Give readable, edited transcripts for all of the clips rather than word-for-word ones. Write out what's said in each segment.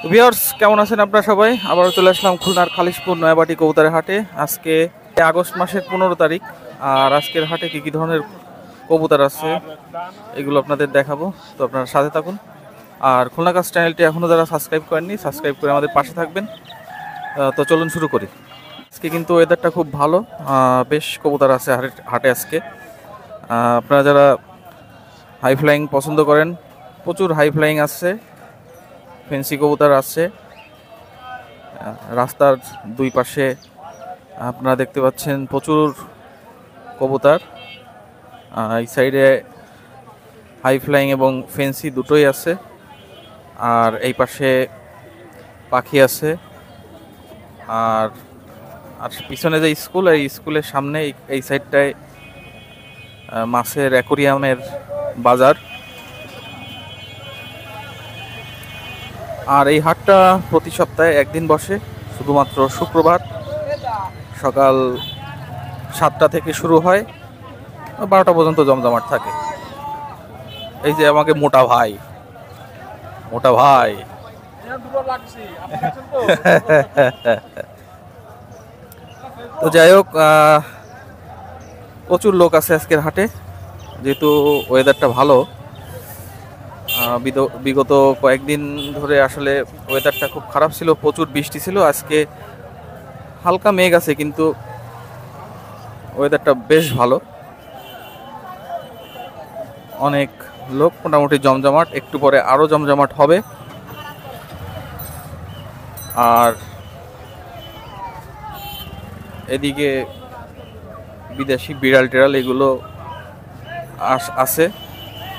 Viewers কেমন আছেন আপনারা সবাই? আবারও চলে আসলাম খুলনার খালিশপুর নয়াবাটি কবুতরের হাটে। আজকে আগস্ট মাসের 15 তারিখ। আর আজকের হাটে কী কী ধরনের কবুতর আছে এগুলো আপনাদের দেখাবো, তো আপনারা সাথে থাকুন। আর খুলনা কাজ চ্যানেলটি এখনও যারা সাবস্ক্রাইব করেননি, সাবস্ক্রাইব করে আমাদের পাশে থাকবেন। তো চলুন শুরু করি। আজকে কিন্তু ওয়েদারটা খুব ভালো, বেশ কবুতর আছে হাটে আজকে। আপনারা যারা হাই ফ্লাইং পছন্দ করেন, প্রচুর হাই ফ্লাইং আছে, ফেন্সি কবুতর আছে। রাস্তার দুই পাশে আপনারা দেখতে পাচ্ছেন প্রচুর কবুতর। এই সাইডে হাই ফ্লাইং এবং ফেন্সি দুটোই আছে, আর এই পাশে পাখি আছে। আর আর পিছনে যে স্কুল, এই স্কুলের সামনে এই সাইডটায় মাছের অ্যাকোরিয়ামের বাজার। আর এই হাটটা প্রতি সপ্তাহে একদিন বসে, শুধুমাত্র শুক্রবার সকাল 7টা থেকে শুরু হয়, 12টা পর্যন্ত জমজমাট থাকে। এই যে আমাকে মোটা ভাই তো যাই হোক, প্রচুর লোক আছে আজকের হাটে, যেহেতু ওয়েদারটা ভালো। বিগত কয়েকদিন ধরে আসলে ওয়েদারটা খুব খারাপ ছিল, প্রচুর বৃষ্টি ছিল। আজকে হালকা মেঘ আছে, কিন্তু ওয়েদারটা বেশ ভালো। অনেক লোক, মোটামুটি জমজমাট, একটু পরে আরও জমজমাট হবে। আর এদিকে বিদেশি বিড়াল টিড়াল এগুলো আছে,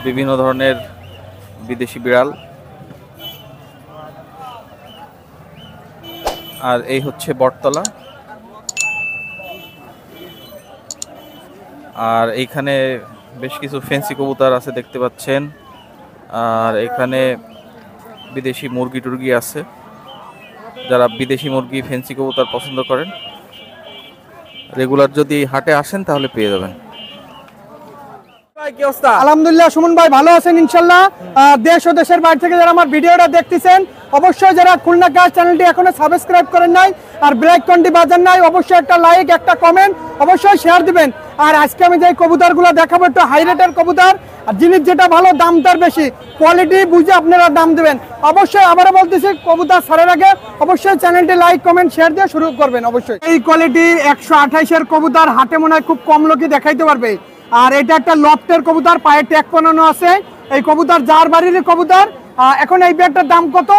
বিভিন্ন ধরনের বিদেশি বিড়াল। আর এই হচ্ছে বটতলা। আর এইখানে বেশ কিছু ফেন্সি কবুতর আছে দেখতে পাচ্ছেন। আর এখানে বিদেশি মুরগি টুরগি আছে, যারা বিদেশি মুরগি ফেন্সি কবুতর পছন্দ করেন, রেগুলার যদি হাটে আসেন তাহলে পেয়ে যাবেন। আলহামদুলিল্লাহ, সুমন ভাই ভালো আছেন ইনশাল্লাহ। দেশ ও দেশের বাইরে থেকে যারা আমার ভিডিওটা দেখতেছেন, অবশ্যই যারা খুলনা গাছ চ্যানেলটি এখনো সাবস্ক্রাইব করেন নাই আর বেল আইকনটি বাজান নাই, অবশ্যই একটা লাইক, একটা কমেন্ট, অবশ্যই শেয়ার দিবেন। আর আজকে আমি যে কবুতরগুলো দেখাবো একটু হাই রেটের কবুতর, আর জিনিস যেটা ভালো দাম তার বেশি, কোয়ালিটি বুঝে আপনারা দাম দিবেন। অবশ্যই আবারও বলতেছি, কবুতর ছাড়ার আগে অবশ্যই চ্যানেলটি লাইক, কমেন্ট, শেয়ার দিয়ে শুরু করবেন। অবশ্যই এই কোয়ালিটি 128-এর কবুতর হাটে মনে হয় খুব কম লোকই দেখাইতে পারবে। আর এটা একটা লফটের কবুতর, পায়ে ট্যাগ বানানো আছে। এই কবুতর যার বাড়ির কবুতর। এখন এই ব্যাগটার দাম কত?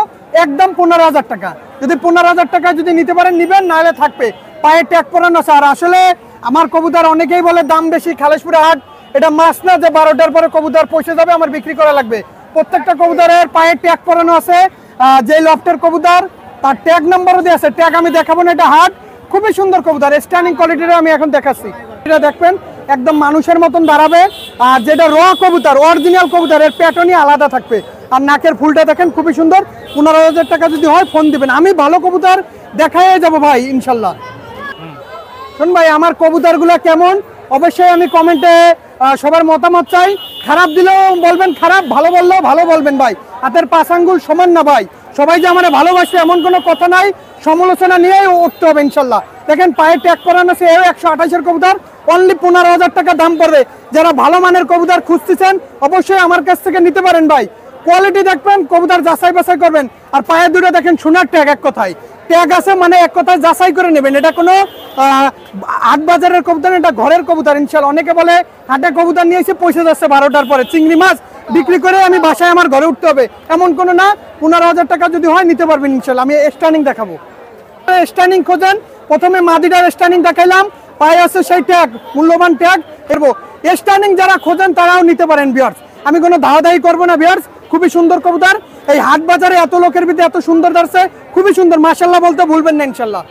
একদম 15,000 টাকা। যদি 15,000 টাকা যদি নিতে পারেন নিবেন, নাহলে থাকবে। পায়ে ট্যাগ বানানো আছে। আর আসলে আমার কবুতর অনেকেই বলে দাম বেশি, খালেশপুরে হাট এটা মাছ না যে 12টার পরে কবুতর পৌঁছে যাবে আমার বিক্রি করা লাগবে। প্রত্যেকটা কবুতরের পায়ে ট্যাগ বানানো আছে। যে লফটের কবুতর তার ট্যাগ নাম্বারও দিয়ে আছে। ট্যাগ আমি দেখাবো না, এটা হাট। খুবই সুন্দর কবুতর, স্ট্যান্ডিং কোয়ালিটির আমি এখন দেখাচ্ছি। এটা দেখবেন একদম মানুষের মতন দাঁড়াবে। আর যেটা র কবুতর, অরিজিনাল কবুতর, এর প্যাটার্নই আলাদা থাকবে। আর নাকের ফুলটা দেখেন খুবই সুন্দর। 15,000 টাকা যদি হয় ফোন দিবেন, আমি ভালো কবুতর দেখাই যাবো ভাই ইনশাল্লাহ। শোন ভাই, আমার কবুতরগুলো কেমন অবশ্যই আমি কমেন্টে সবার মতামত চাই। খারাপ দিলেও বলবেন খারাপ, ভালো বললেও ভালো বলবেন ভাই। হাতের 5 আঙ্গুল সমান না ভাই। সবাই যে আমার ভালোবাসে এমন কোনো কথা নাই, সমালোচনা নিয়েই উঠতে হবে ইনশাল্লাহ। দেখেন পায়ে ট্যাগ করানো আছে, 128-এর কবুতর, অনলি 15,000 টাকা দাম পড়বে। যারা ভালো মানের কবুতর খুঁজতেছেন অবশ্যই আমার কাছ থেকে নিতে পারেন ভাই। কোয়ালিটি দেখবেন, কবুতর যাচাই বাছাই করবেন। আর পায়ের দুটো দেখেন সোনার ট্যাগ, এক কথায় ট্যাগ আছে, মানে এক কথায় যাচাই করে নেবেন। এটা কোনো হাট বাজারের কবুতর, এটা ঘরের কবুতর ইনশাল্লাহ। অনেকে বলে হাটে কবুতর নিয়েছে পয়সা যাচ্ছে 12টার পরে, চিংড়ি মাছ বিক্রি করে আমি বাসায় আমার ঘরে উঠতে হবে, এমন কোনো না। 15,000 টাকা যদি হয় নিতে পারবেন ইনশাল্লাহ। আমি স্ট্যান্ডিং দেখাবো। স্ট্যান্ডিং খোঁজেন, প্রথমে মাদিটার স্ট্যান্ডিং দেখাইলাম, পায়ে আছে সেই ট্যাগ, মূল্যবান ট্যাগ এরবো। স্ট্যান্ডিং যারা খোঁজেন তারাও নিতে পারেন ভিউয়ার্স। আমি কোনো দাওয়াদাই করবো না ভিউয়ার্স। খুবই সুন্দর কবুতর, এই হাট বাজারে এত লোকের ভিতরে এত সুন্দর দাঁড়ছে, খুবই সুন্দর। মাশাআল্লাহ বলতে ভুলবেন না ইনশাল্লাহ।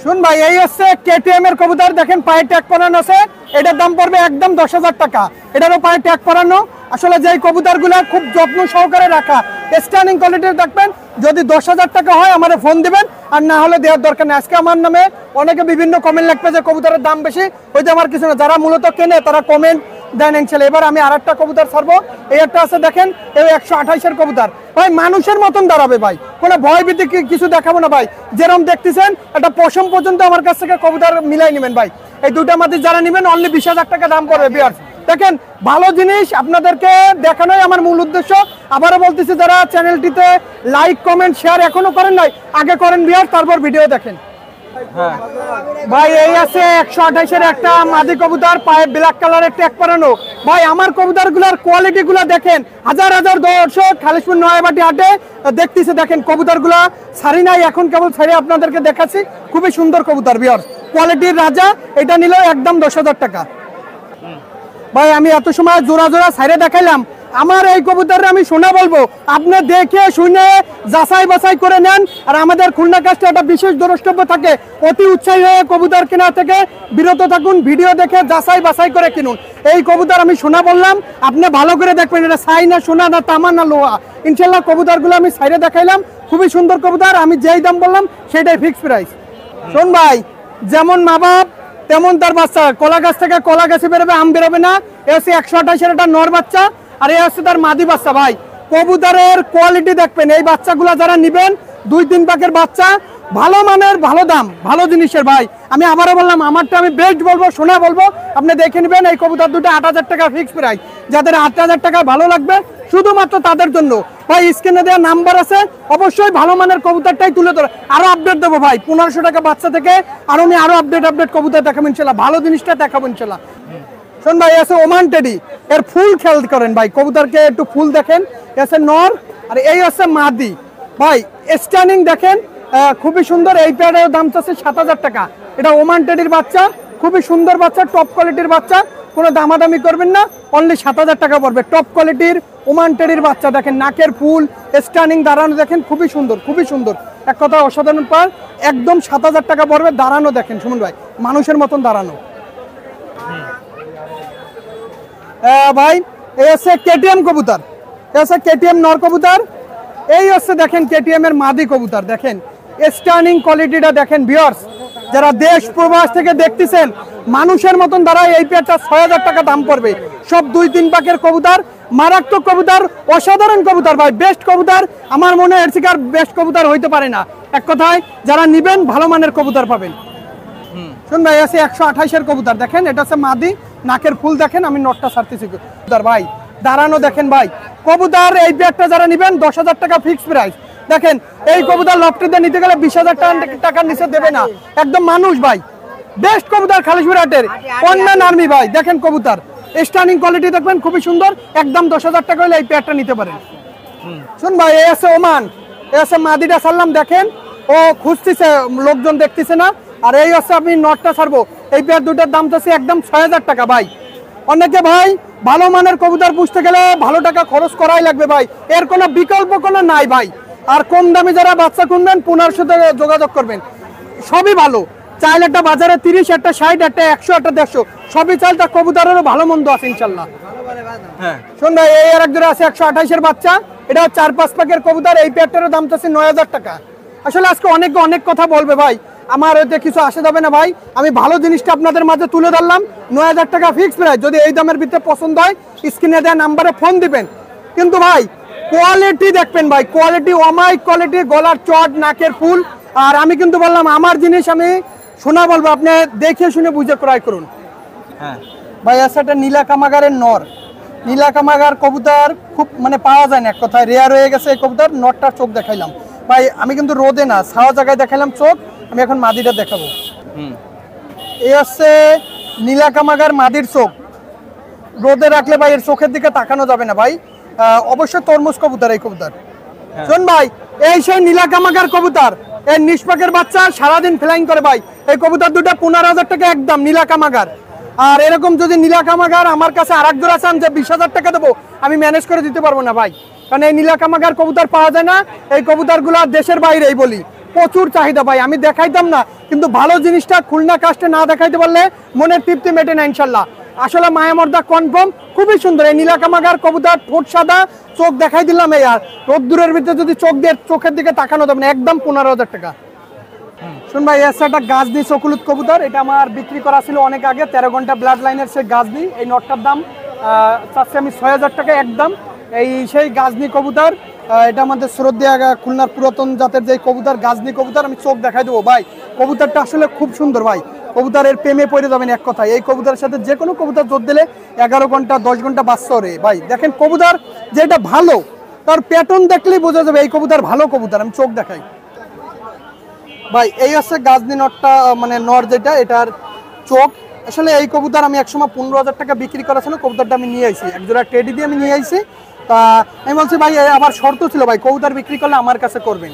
শুন ভাই, এই হচ্ছে কেটিএম এর কবুতর, দেখেন পায়ে ট্যাগ পরানো আছে। এটার দাম পড়বে একদম 10,000 টাকা। এটারও পায়ে ট্যাগ পরানো। আসলে যেই কবুতরগুলো খুব যত্ন সহকারে রাখা, স্ট্যান্ডিং কোয়ালিটির দেখবেন। যদি 10,000 টাকা হয় আমারে ফোন দিবেন, আর না হলে দেওয়ার দরকার নেই। আজকে আমার নামে অনেকে বিভিন্ন কমেন্ট লিখবে যে কবুতরের দাম বেশি, ওই যে আমার কিছু না। যারা মূলত কেনে তারা কমেন্ট দেন ইনশাল্লাহ। এবার আমি আরেকটা কবুতর ছাড়বো, এই একটা আছে দেখেন, এই 128-এর কবুতর ভাই, মানুষের মতন দাঁড়াবে ভাই, কোনো ভয় ভীতি কিছু দেখাবো না ভাই। যেরকম দেখতেছেন একটা পশম পর্যন্ত আমার কাছ থেকে কবুতর মিলাই নেবেন ভাই। এই দুটা মাটি যারা নেবেন অনলি 20,000 টাকা দাম পড়বে ভিউয়ার্স। দেখেন ভালো জিনিস আপনাদেরকে দেখানোই আমার মূল উদ্দেশ্য। আবারও বলতেছি, যারা চ্যানেলটিতে লাইক কমেন্ট শেয়ার এখনো করেন নাই, আগে করেন ভিউয়ার্স, তারপর ভিডিও দেখেন। হ্যাঁ ভাই এই আছে 128-এর একটা মাদি কবুতর, পায়ে ব্ল্যাক কালারের ট্যাগ পরানো ভাই। আমার কবুতরগুলোর কোয়ালিটি গুলা দেখেন, হাজার হাজার দর্শক খালিশপুর নয়াবাটি হাটে দেখতেছে। দেখেন কবুতরগুলা ছাড়ি নাই, এখন কেবল ছেড়ে আপনাদেরকে দেখাচ্ছি। খুবই সুন্দর কবুতর ভিউয়ার্স, কোয়ালিটির রাজা। এটা নিল একদম 10,000 টাকা ভাই। আমি এত সময় জোড়া জোড়া ছাইরে দেখাইলাম, আমার এই কবুতর আমি শোনা বলবো, আপনি দেখে শুনে যাচাই বাছাই করে নেন। আর আমাদের খুলনা কাস্টে একটা বিশেষ দ্রষ্টব্য থাকে, অতি উৎসাহী হয়ে কবুতর কেনা থেকে বিরত থাকুন, ভিডিও দেখে যাচাই বাছাই করে কিনুন। এই কবুতর আমি শোনা বললাম, আপনি ভালো করে দেখবেন এটা ছাই না সোনা না তামা না লোহা। ইনশাল্লাহ কবুতরগুলো আমি ছাইরে দেখাইলাম, খুবই সুন্দর কবুতর। আমি যেই দাম বললাম সেটাই ফিক্স প্রাইস। শোন ভাই, যেমন মা বাপ তেমন তার বাচ্চা, কলা গাছ থেকে কলা গাছে বেরোবে, আম বেরোবে না। এ হচ্ছে 128-এর একটা নর বাচ্চা, আর এ হচ্ছে তার মাদি বাচ্চা ভাই। কবুতরের কোয়ালিটি দেখবেন, এই বাচ্চাগুলা যারা নিবেন 2-3 পাকের বাচ্চা, ভালো মানের, ভালো দাম, ভালো জিনিসের ভাই। আমি আবারও বললাম, আমারটা আমি বেস্ট বলবো, সোনা বলবো, আপনি দেখে নেবেন। এই কবুতর দুটো 8,000 টাকা ফিক্স প্রাইস। যাদের 8,000 টাকা ভালো লাগবে শুধুমাত্র তাদের জন্য ভাই, স্ক্রিনে দেওয়া নাম্বার আছে, অবশ্যই ভালো মানের কবুতরটাই তুলে ধরে। আরো আপডেট দেবো ভাই, 1500 টাকা বাচ্চা থেকে আমি আরো আপডেট কবুতর দেখাবো ইনশাল্লাহ, ভালো জিনিসটা দেখাবো ইনশাল্লাহ। শোন ভাই, আছে ওমান টেডি, এর ফুল খেয়াল করেন ভাই, কবুতরকে একটু ফুল দেখেন। আছে নর, আর এই হচ্ছে মাদি ভাই। স্ট্যান্ডিং দেখেন, খুবই সুন্দর। এই প্যাডের দাম চাচ্ছে 7,000 টাকা। এটা ওমান টেডির বাচ্চা, খুবই সুন্দর বাচ্চা, টপ কোয়ালিটির বাচ্চা, কোনো দামাদামি করবেন না, অনলি 7,000 টাকা পড়বে। টপ কোয়ালিটির ওমান টেডির বাচ্চা দেখেন, নাকের ফুল, স্ট্যান্ডিং দাঁড়ানো দেখেন, খুবই সুন্দর, খুবই সুন্দর, এক কথা অসাধারণ পার। একদম 7,000 টাকা পড়বে। দাঁড়ানো দেখেন সুমন ভাই, মানুষের মতন দাঁড়ানো ভাই। এই হচ্ছে কেটিএম কবুতর, এই হচ্ছে কেটিএম নর কবুতর। এই হচ্ছে দেখেন কেটিএম এর মাদি কবুতর, দেখেন স্ট্যান্ডিং কোয়ালিটিটা দেখেন ভিউয়ার্স। যারা দেশ প্রবাস থেকে দেখতেছেন, মানুষের মতন দাঁড়ায়, এই পেয়ারটা 6,000 টাকা দাম পড়বে। সব 2-3 পাকের কবুতর, মারাত্মক কবুতর, অসাধারণ কবুতর ভাই, বেস্ট কবুতর। আমার মনে হয় এর থেকে আর বেস্ট কবুতর হইতে পারে না। এক কথায় যারা নিবেন ভালো মানের কবুতর পাবেন। শুন ভাই, আছে 128-এর কবুতর দেখেন, এটা হচ্ছে মাদি, নাকের ফুল দেখেন। আমি নটটা ছাড়তেছি কবুতর ভাই, দাঁড়ানো দেখেন ভাই কবুতর। এই পেয়ারটা যারা নিবেন 10,000 টাকা ফিক্স প্রাইস। দেখেন এই কবুতর লফটিতে নিতে গেলে 20,000 টাকার নিচে দেবে না, একদম মানুষ ভাই। বেস্ট কবুতর খালিশপুর হাটের, অনলাইন আর্মি ভাই। দেখেন কবুতর স্ট্যান্ডিং কোয়ালিটি দেখবেন, খুবই সুন্দর। একদম 10,000 টাকা হলে এই পেয়ারটা নিতে পারেন। শুন ভাই, এই আছে ওমান, এই আছে মাদিটা ছাড়লাম, দেখেন ও খুঁজতেছে, লোকজন দেখতেছে না। আর এই হচ্ছে আমি নটটা ছাড়বো, এই পেয়ার দুটার দাম তো একদম 6,000 টাকা ভাই। অনেকে ভাই ভালো মানের কবুতর পুষতে গেলে ভালো টাকা খরচ করাই লাগবে ভাই, এর কোনো বিকল্প কোনো নাই ভাই। আর কম দামে যারা বাচ্চা কিনবেন 1500 টাকা যোগাযোগ করবেন, সবই ভালো। চাইলে একটা বাজারে 30, একটা 60, একটা 100, একটা 150, সবই চাইলে তার কবুতরেরও ভালো মন্দ আছে ইনশাল্লাহ। হ্যাঁ শোন ভাই, এই আর একজোড়া আছে 128-এর বাচ্চা, এটা 4-5 পাকের কবুতর। এই পেয়ারটার দাম চাচ্ছে 9,000 টাকা। আসলে আজকে অনেক কথা বলবে ভাই, আমার ওইতে কিছু আসে যাবে না ভাই। আমি ভালো জিনিসটা আপনাদের মাঝে তুলে ধরলাম, 9,000 টাকা ফিক্স প্রাইস। যদি এই দামের ভিতরে পছন্দ হয় স্ক্রিনে দেওয়া নাম্বারে ফোন দিবেন। কিন্তু ভাই কোয়ালিটি দেখবেন ভাই, কোয়ালিটি অমাইক কোয়ালিটি, গলার চট, নাকের ফুল। আর আমি কিন্তু বললাম আমার জিনিস আমি শোনা বলবো, আপনি দেখে শুনে বুঝে ক্রয় করুন। হ্যাঁ ভাই আছে একটা নীলা কামাগারের নর, নীলা কামাগার কবুতর খুব মানে পাওয়া যায় না, এক কথায় রেয়ার হয়ে গেছে এই কবুতর। নটটার চোখ দেখাইলাম ভাই, আমি কিন্তু রোদে না, ছাওয়া জায়গায় দেখাইলাম চোখ। আমি এখন মাদিটা দেখাবো। এই হচ্ছে নীলা কামাগার মাদির চোখ, রোদে রাখলে ভাই এর চোখের দিকে তাকানো যাবে না ভাই। অবশ্যই তরমুজ কবুতর এই কবুতর। শোন ভাই, এই সেই নীলা কামাগার কবুতর, এই নিষ্পাকের বাচ্চা সারাদিন ফ্লাইং করে ভাই। এই কবুতর দুটো 15,000 টাকা একদম, নীলা কামাগার। আর এরকম যদি নীলা কামাগার আমার কাছে আর এক জোড়া চান যে 20,000 টাকা দেবো, আমি ম্যানেজ করে দিতে পারবো না ভাই, কারণ এই নীলা কামাগার কবুতর পাওয়া যায় না। এই কবুতরগুলো দেশের বাইরেই বলি, প্রচুর চাহিদা ভাই। আমি দেখাইতাম না, কিন্তু ভালো জিনিসটা খুলনা কাস্টে না দেখাইতে পারলে মনের তৃপ্তি মেটে না ইনশাল্লাহ। আসলে মায়ামর্দা কনফার্ম, খুবই সুন্দর এই নীলা কামাগার কবুতর, ঠোঁট সাদা, চোখ দেখাই দিলাম। এই আর রোদ্দুরের ভিতরে যদি চোখ দিয়ে চোখের দিকে তাকানো যাবে না, একদম 15,000 টাকা। শুন ভাই, এসে একটা গাছদি চকুলুত কবুতর, এটা আমার বিক্রি করা ছিল অনেক আগে, 13 ঘন্টা ব্লাড লাইনের সে গাছদি। এই নটটার দাম চাচ্ছি আমি 6,000 টাকা একদম। এই সেই গাজনি কবুতর, এটা আমাদের শ্রদ্ধেয় খুলনার পুরাতন জাতের যে কবুতর গাজনি কবুতর, আমি চোখ দেখাই দেবো ভাই। কবুতরটা আসলে খুব সুন্দর ভাই, কবুতরের প্রেমে পড়ে যাবেন এক কথায়। এই কবুতরের সাথে যে কোনো কবুতর জোর দিলে 11 ঘন্টা 10 ঘন্টা বাচ্চা রে ভাই। দেখেন কবুতর যেটা ভালো, তার প্যাটার্ন দেখলেই বোঝা যাবে এই কবুতর ভালো কবুতর। আমি চোখ দেখাই ভাই। এই হচ্ছে গাজনি নটটা, মানে নর যেটা, এটার চোখ। আসলে এই কবুতর আমি একসময় 15,000 টাকা বিক্রি করা ছিল, কবুতরটা আমি নিয়ে আইছি, একজোড়া টেডি দিয়ে আমি নিয়ে আইছি। তা আমি বলছি ভাই আবার শর্ত ছিল ভাই, কবুতর বিক্রি করলে আমার কাছে করবেন।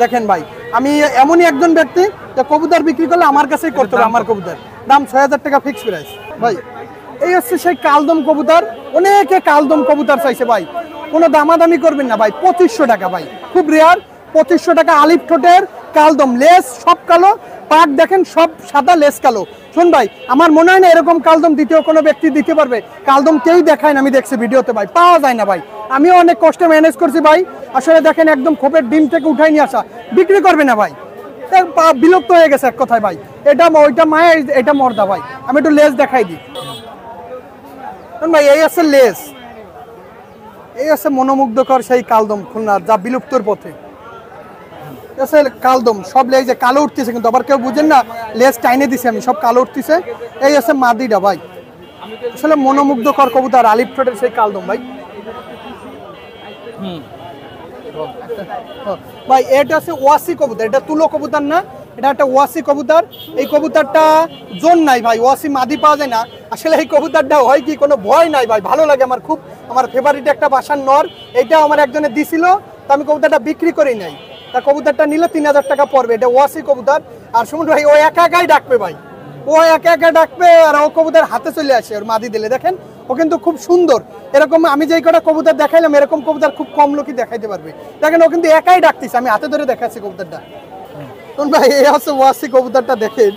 দেখেন ভাই, আমি এমনই একজন ব্যক্তি যে কবুতর বিক্রি করলে আমার কাছেই করতে হবে। আমার কবুতর দাম 6,000 টাকা ফিক্স প্রাইস ভাই। এই হচ্ছে সেই কালদম কবুতর, অনেকে কালদম কবুতর চাইছে ভাই, কোনো দামাদামি করবেন না ভাই। 2500 টাকা ভাই, খুব রেয়ার। 2500 টাকা আলিফ ঠোঁটের কালদম, লেস সব কালো, পাক দেখেন সব সাদা, লেস কালো। শোন ভাই, আমার মনে হয় না এরকম কালদম দ্বিতীয় কোনো ব্যক্তি দিতে পারবে। কালদম কেউই দেখায় না, আমি দেখছি ভিডিওতে ভাই, পাওয়া যায় না ভাই। আমিও অনেক কষ্টে ম্যানেজ করছি ভাই। আসলে দেখেন একদম খোপের ডিম থেকে উঠাই নিয়ে আসা, বিক্রি করবে না ভাই, বিলুপ্ত হয়ে গেছে এক কথায় ভাই। এটা ওইটা মায়া, এটা মর্দা ভাই। আমি একটু লেস দেখাই দিই ভাই। এই আছে লেস, এই আছে মনোমুগ্ধকর সেই কালদম খুলনার, যা বিলুপ্তর পথে। কালদম সব লেজ যে কালো উঠতেছে, কিন্তু আবার কেউ বুঝেন না, লেজ টাইনে দিছে আমি, সব কালো উঠতেছে। এই আছে মাদিটা ভাই, আসলে মনোমুগ্ধকর কবুতর, আলিফ ঠোঁটের সেই কালদম ভাই। ভাই এটা আছে ওয়াসি কবুতর, এটা তুলো কবুতর না, এটা একটা ওয়াসি কবুতর। এই কবুতরটা জোন নাই ভাই, ওয়াসি মাদি পাওয়া যায় না। আসলে এই কবুতরটা হয় কি, কোনো ভয় নাই ভাই, ভালো লাগে আমার খুব, আমার ফেভারিট একটা বাসার নর। এটা আমার একজনে দিছিল, তো আমি কবুতরটা বিক্রি করি নাই। তা কবুতরটা নিলে 3,000 টাকা পড়বে। এটা ওয়াসি কবুতর। আর শুনুন ভাই, ও একা একাই ডাকবে ভাই, ও একা একা ডাকবে, আর ও কবুতর হাতে চলে আসে ওর মাদি দিলে। দেখেন ও কিন্তু খুব সুন্দর। এরকম আমি যেই কটা কবুতর দেখাইলাম, এরকম কবুতর খুব কম লোকই দেখাইতে পারবে। দেখেন ও কিন্তু একাই ডাকতেছে, আমি হাতে ধরে দেখাচ্ছি কবুতরটা। শুনুন ভাই, এই হচ্ছে ওয়াসি কবুতরটা, দেখেন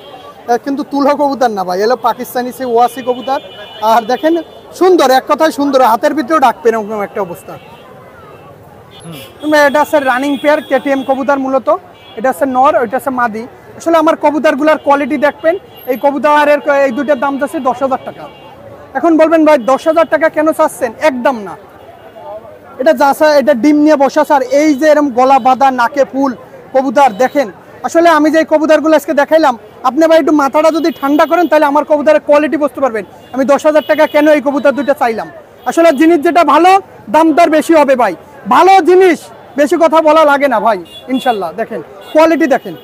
কিন্তু তুলো কবুতর না ভাই, এলো পাকিস্তানি সেই ওয়াসি কবুতর। আর দেখেন সুন্দর, এক কথায় সুন্দর, হাতের ভিতরেও ডাকবে এরকম একটা অবস্থা। এটা আছে রানিং পেয়ার কেটিএম কবুতর মূলত। এটা আছে নর, ওইটা আছে মাদি। আসলে আমার কবুতরগুলোর কোয়ালিটি দেখবেন। এই কবুতরের এই দুইটার দাম যাচ্ছে 10,000 টাকা। এখন বলবেন ভাই 10,000 টাকা কেন চাচ্ছেন? একদম না, এটা যাচ্ছে, এটা ডিম নিয়ে বসা স্যার। এই যে এরকম গলা বাঁধা, নাকে ফুল কবুতর দেখেন। আসলে আমি যে কবুতরগুলো আজকে দেখাইলাম, আপনি ভাই একটু মাথাটা যদি ঠান্ডা করেন, তাহলে আমার কবুতরের কোয়ালিটি বুঝতে পারবেন। আমি 10,000 টাকা কেন এই কবুতর দুইটা চাইলাম। আসলে জিনিস যেটা ভালো, দাম তার বেশি হবে ভাই। ভালো জিনিস বেশি কথা বলা লাগে না ভাই, ইনশাল্লাহ। দেখেন কোয়ালিটি দেখেন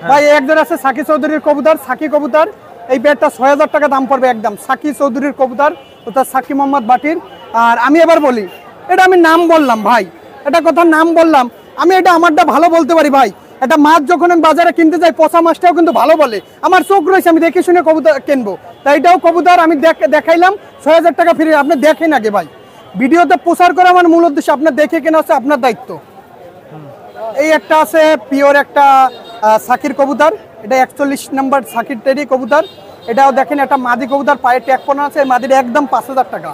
ভাই। একজন আছে সাকি চৌধুরীর কবুতর, সাকি কবুতর। এই পেয়ারটা 6,000 টাকা দাম পড়বে একদম। সাকি চৌধুরীর কবুতর, ওটা সাকি মোহাম্মদ বাটির। আর আমি এবার বলি, এটা আমি নাম বললাম ভাই, এটা কথা নাম বললাম, আমি এটা আমারটা ভালো বলতে পারি ভাই। এটা মাছ যখন আমি বাজারে কিনতে যাই, পচা মাছটাও কিন্তু ভালো বলে। আমার চোখ রয়েছে, আমি দেখে শুনে কবুতর কিনবো। তাই এটাও কবুতর আমি দেখাইলাম 6,000 টাকা ফিরে। আপনি দেখেন আগে ভাই, ভিডিওতে প্রচার করা আমার মূল উদ্দেশ্য, আপনার দেখে কেনা হচ্ছে আপনার দায়িত্ব। এই একটা আছে পিওর একটা সাকির কবুতর, এটা 41 নম্বর সাকির টেডি কবুতর। এটাও দেখেন একটা মাদি কবুতর, পায়ে ট্যাগ পড়া আছে। মাদির একদম 5,000 টাকা।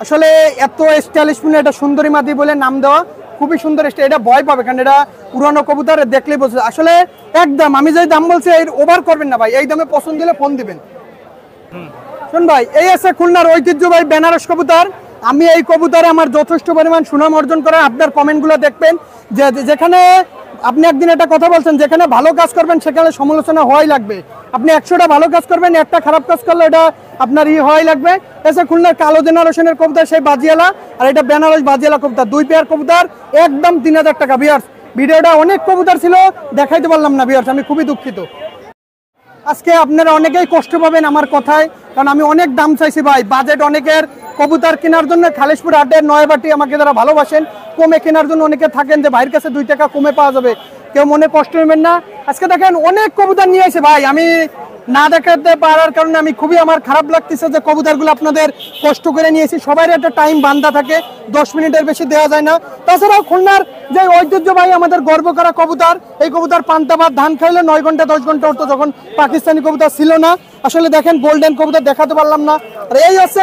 আসলে এত স্টাইলিশ মানে, এটা সুন্দরী মাদি বলে নাম দেওয়া, খুবই সুন্দর। এটা ভয় পাবে, কারণ এটা পুরানো কবুতর, দেখলেই বলছে। আসলে একদম আমি যে দাম বলছি এর ওভার করবেন না ভাই, এই দামে পছন্দ হলে ফোন দিবেন। শুন ভাই, এই আছে খুলনার ঐতিহ্যবাহী বেনারস কবুতর। আমি এই কবুতরে আমার যথেষ্ট পরিমাণ সুনাম অর্জন করা। আপনার কমেন্টগুলো দেখবেন, যে যেখানে আপনি একদিন একটা কথা বলছেন, যেখানে ভালো কাজ করবেন সেখানে সমালোচনা হওয়াই লাগবে। আপনি 100টা ভালো কাজ করবেন, একটা খারাপ কাজ করলে এটা আপনার হওয়াই লাগবে। এসে খুলনার কালো জেনারেশনের কবুতর সেই বাজিয়ালা, আর এটা বেনারস বাজিয়ালা কবুতর, 2 পেয়ার কবুতর একদম 3,000 টাকা। ভিউয়ার্স, ভিডিওটা অনেক কবুতর ছিল, দেখাইতে পারলাম না ভিউয়ার্স, আমি খুবই দুঃখিত। আজকে আপনারা অনেকেই কষ্ট পাবেন আমার কথায়, কারণ আমি অনেক দাম চাইছি ভাই। বাজেট অনেকের কবুতর কেনার জন্য খালিশপুর হাটের নয়াবাটি আমাকে যারা ভালোবাসেন, কমে কেনার জন্য অনেকে থাকেন যে ভাইয়ের কাছে 2 টাকা কমে পাওয়া যাবে, কেউ মনে কষ্ট নেবেন না। আজকে দেখেন অনেক কবুতর নিয়ে এসে ভাই, আমি না দেখাতে পারার কারণে আমি খুবই আমার খারাপ লাগতেছে যে কবুতরগুলো আপনাদের কষ্ট করে নিয়েছি। সবাই একটা টাইম বান্ধা থাকে, 10 মিনিটের বেশি দেওয়া যায় না। তাছাড়াও খুলনার যে ঐতিহ্যবাহী আমাদের গর্ব করা কবুতর, এই কবুতর পান্তাভাত ধান খাইলে 9 ঘন্টা 10 ঘন্টা উঠতো, যখন পাকিস্তানি কবুতর ছিল না। আসলে দেখেন গোল্ডেন কবুতর দেখাতে পারলাম না। আর এই হচ্ছে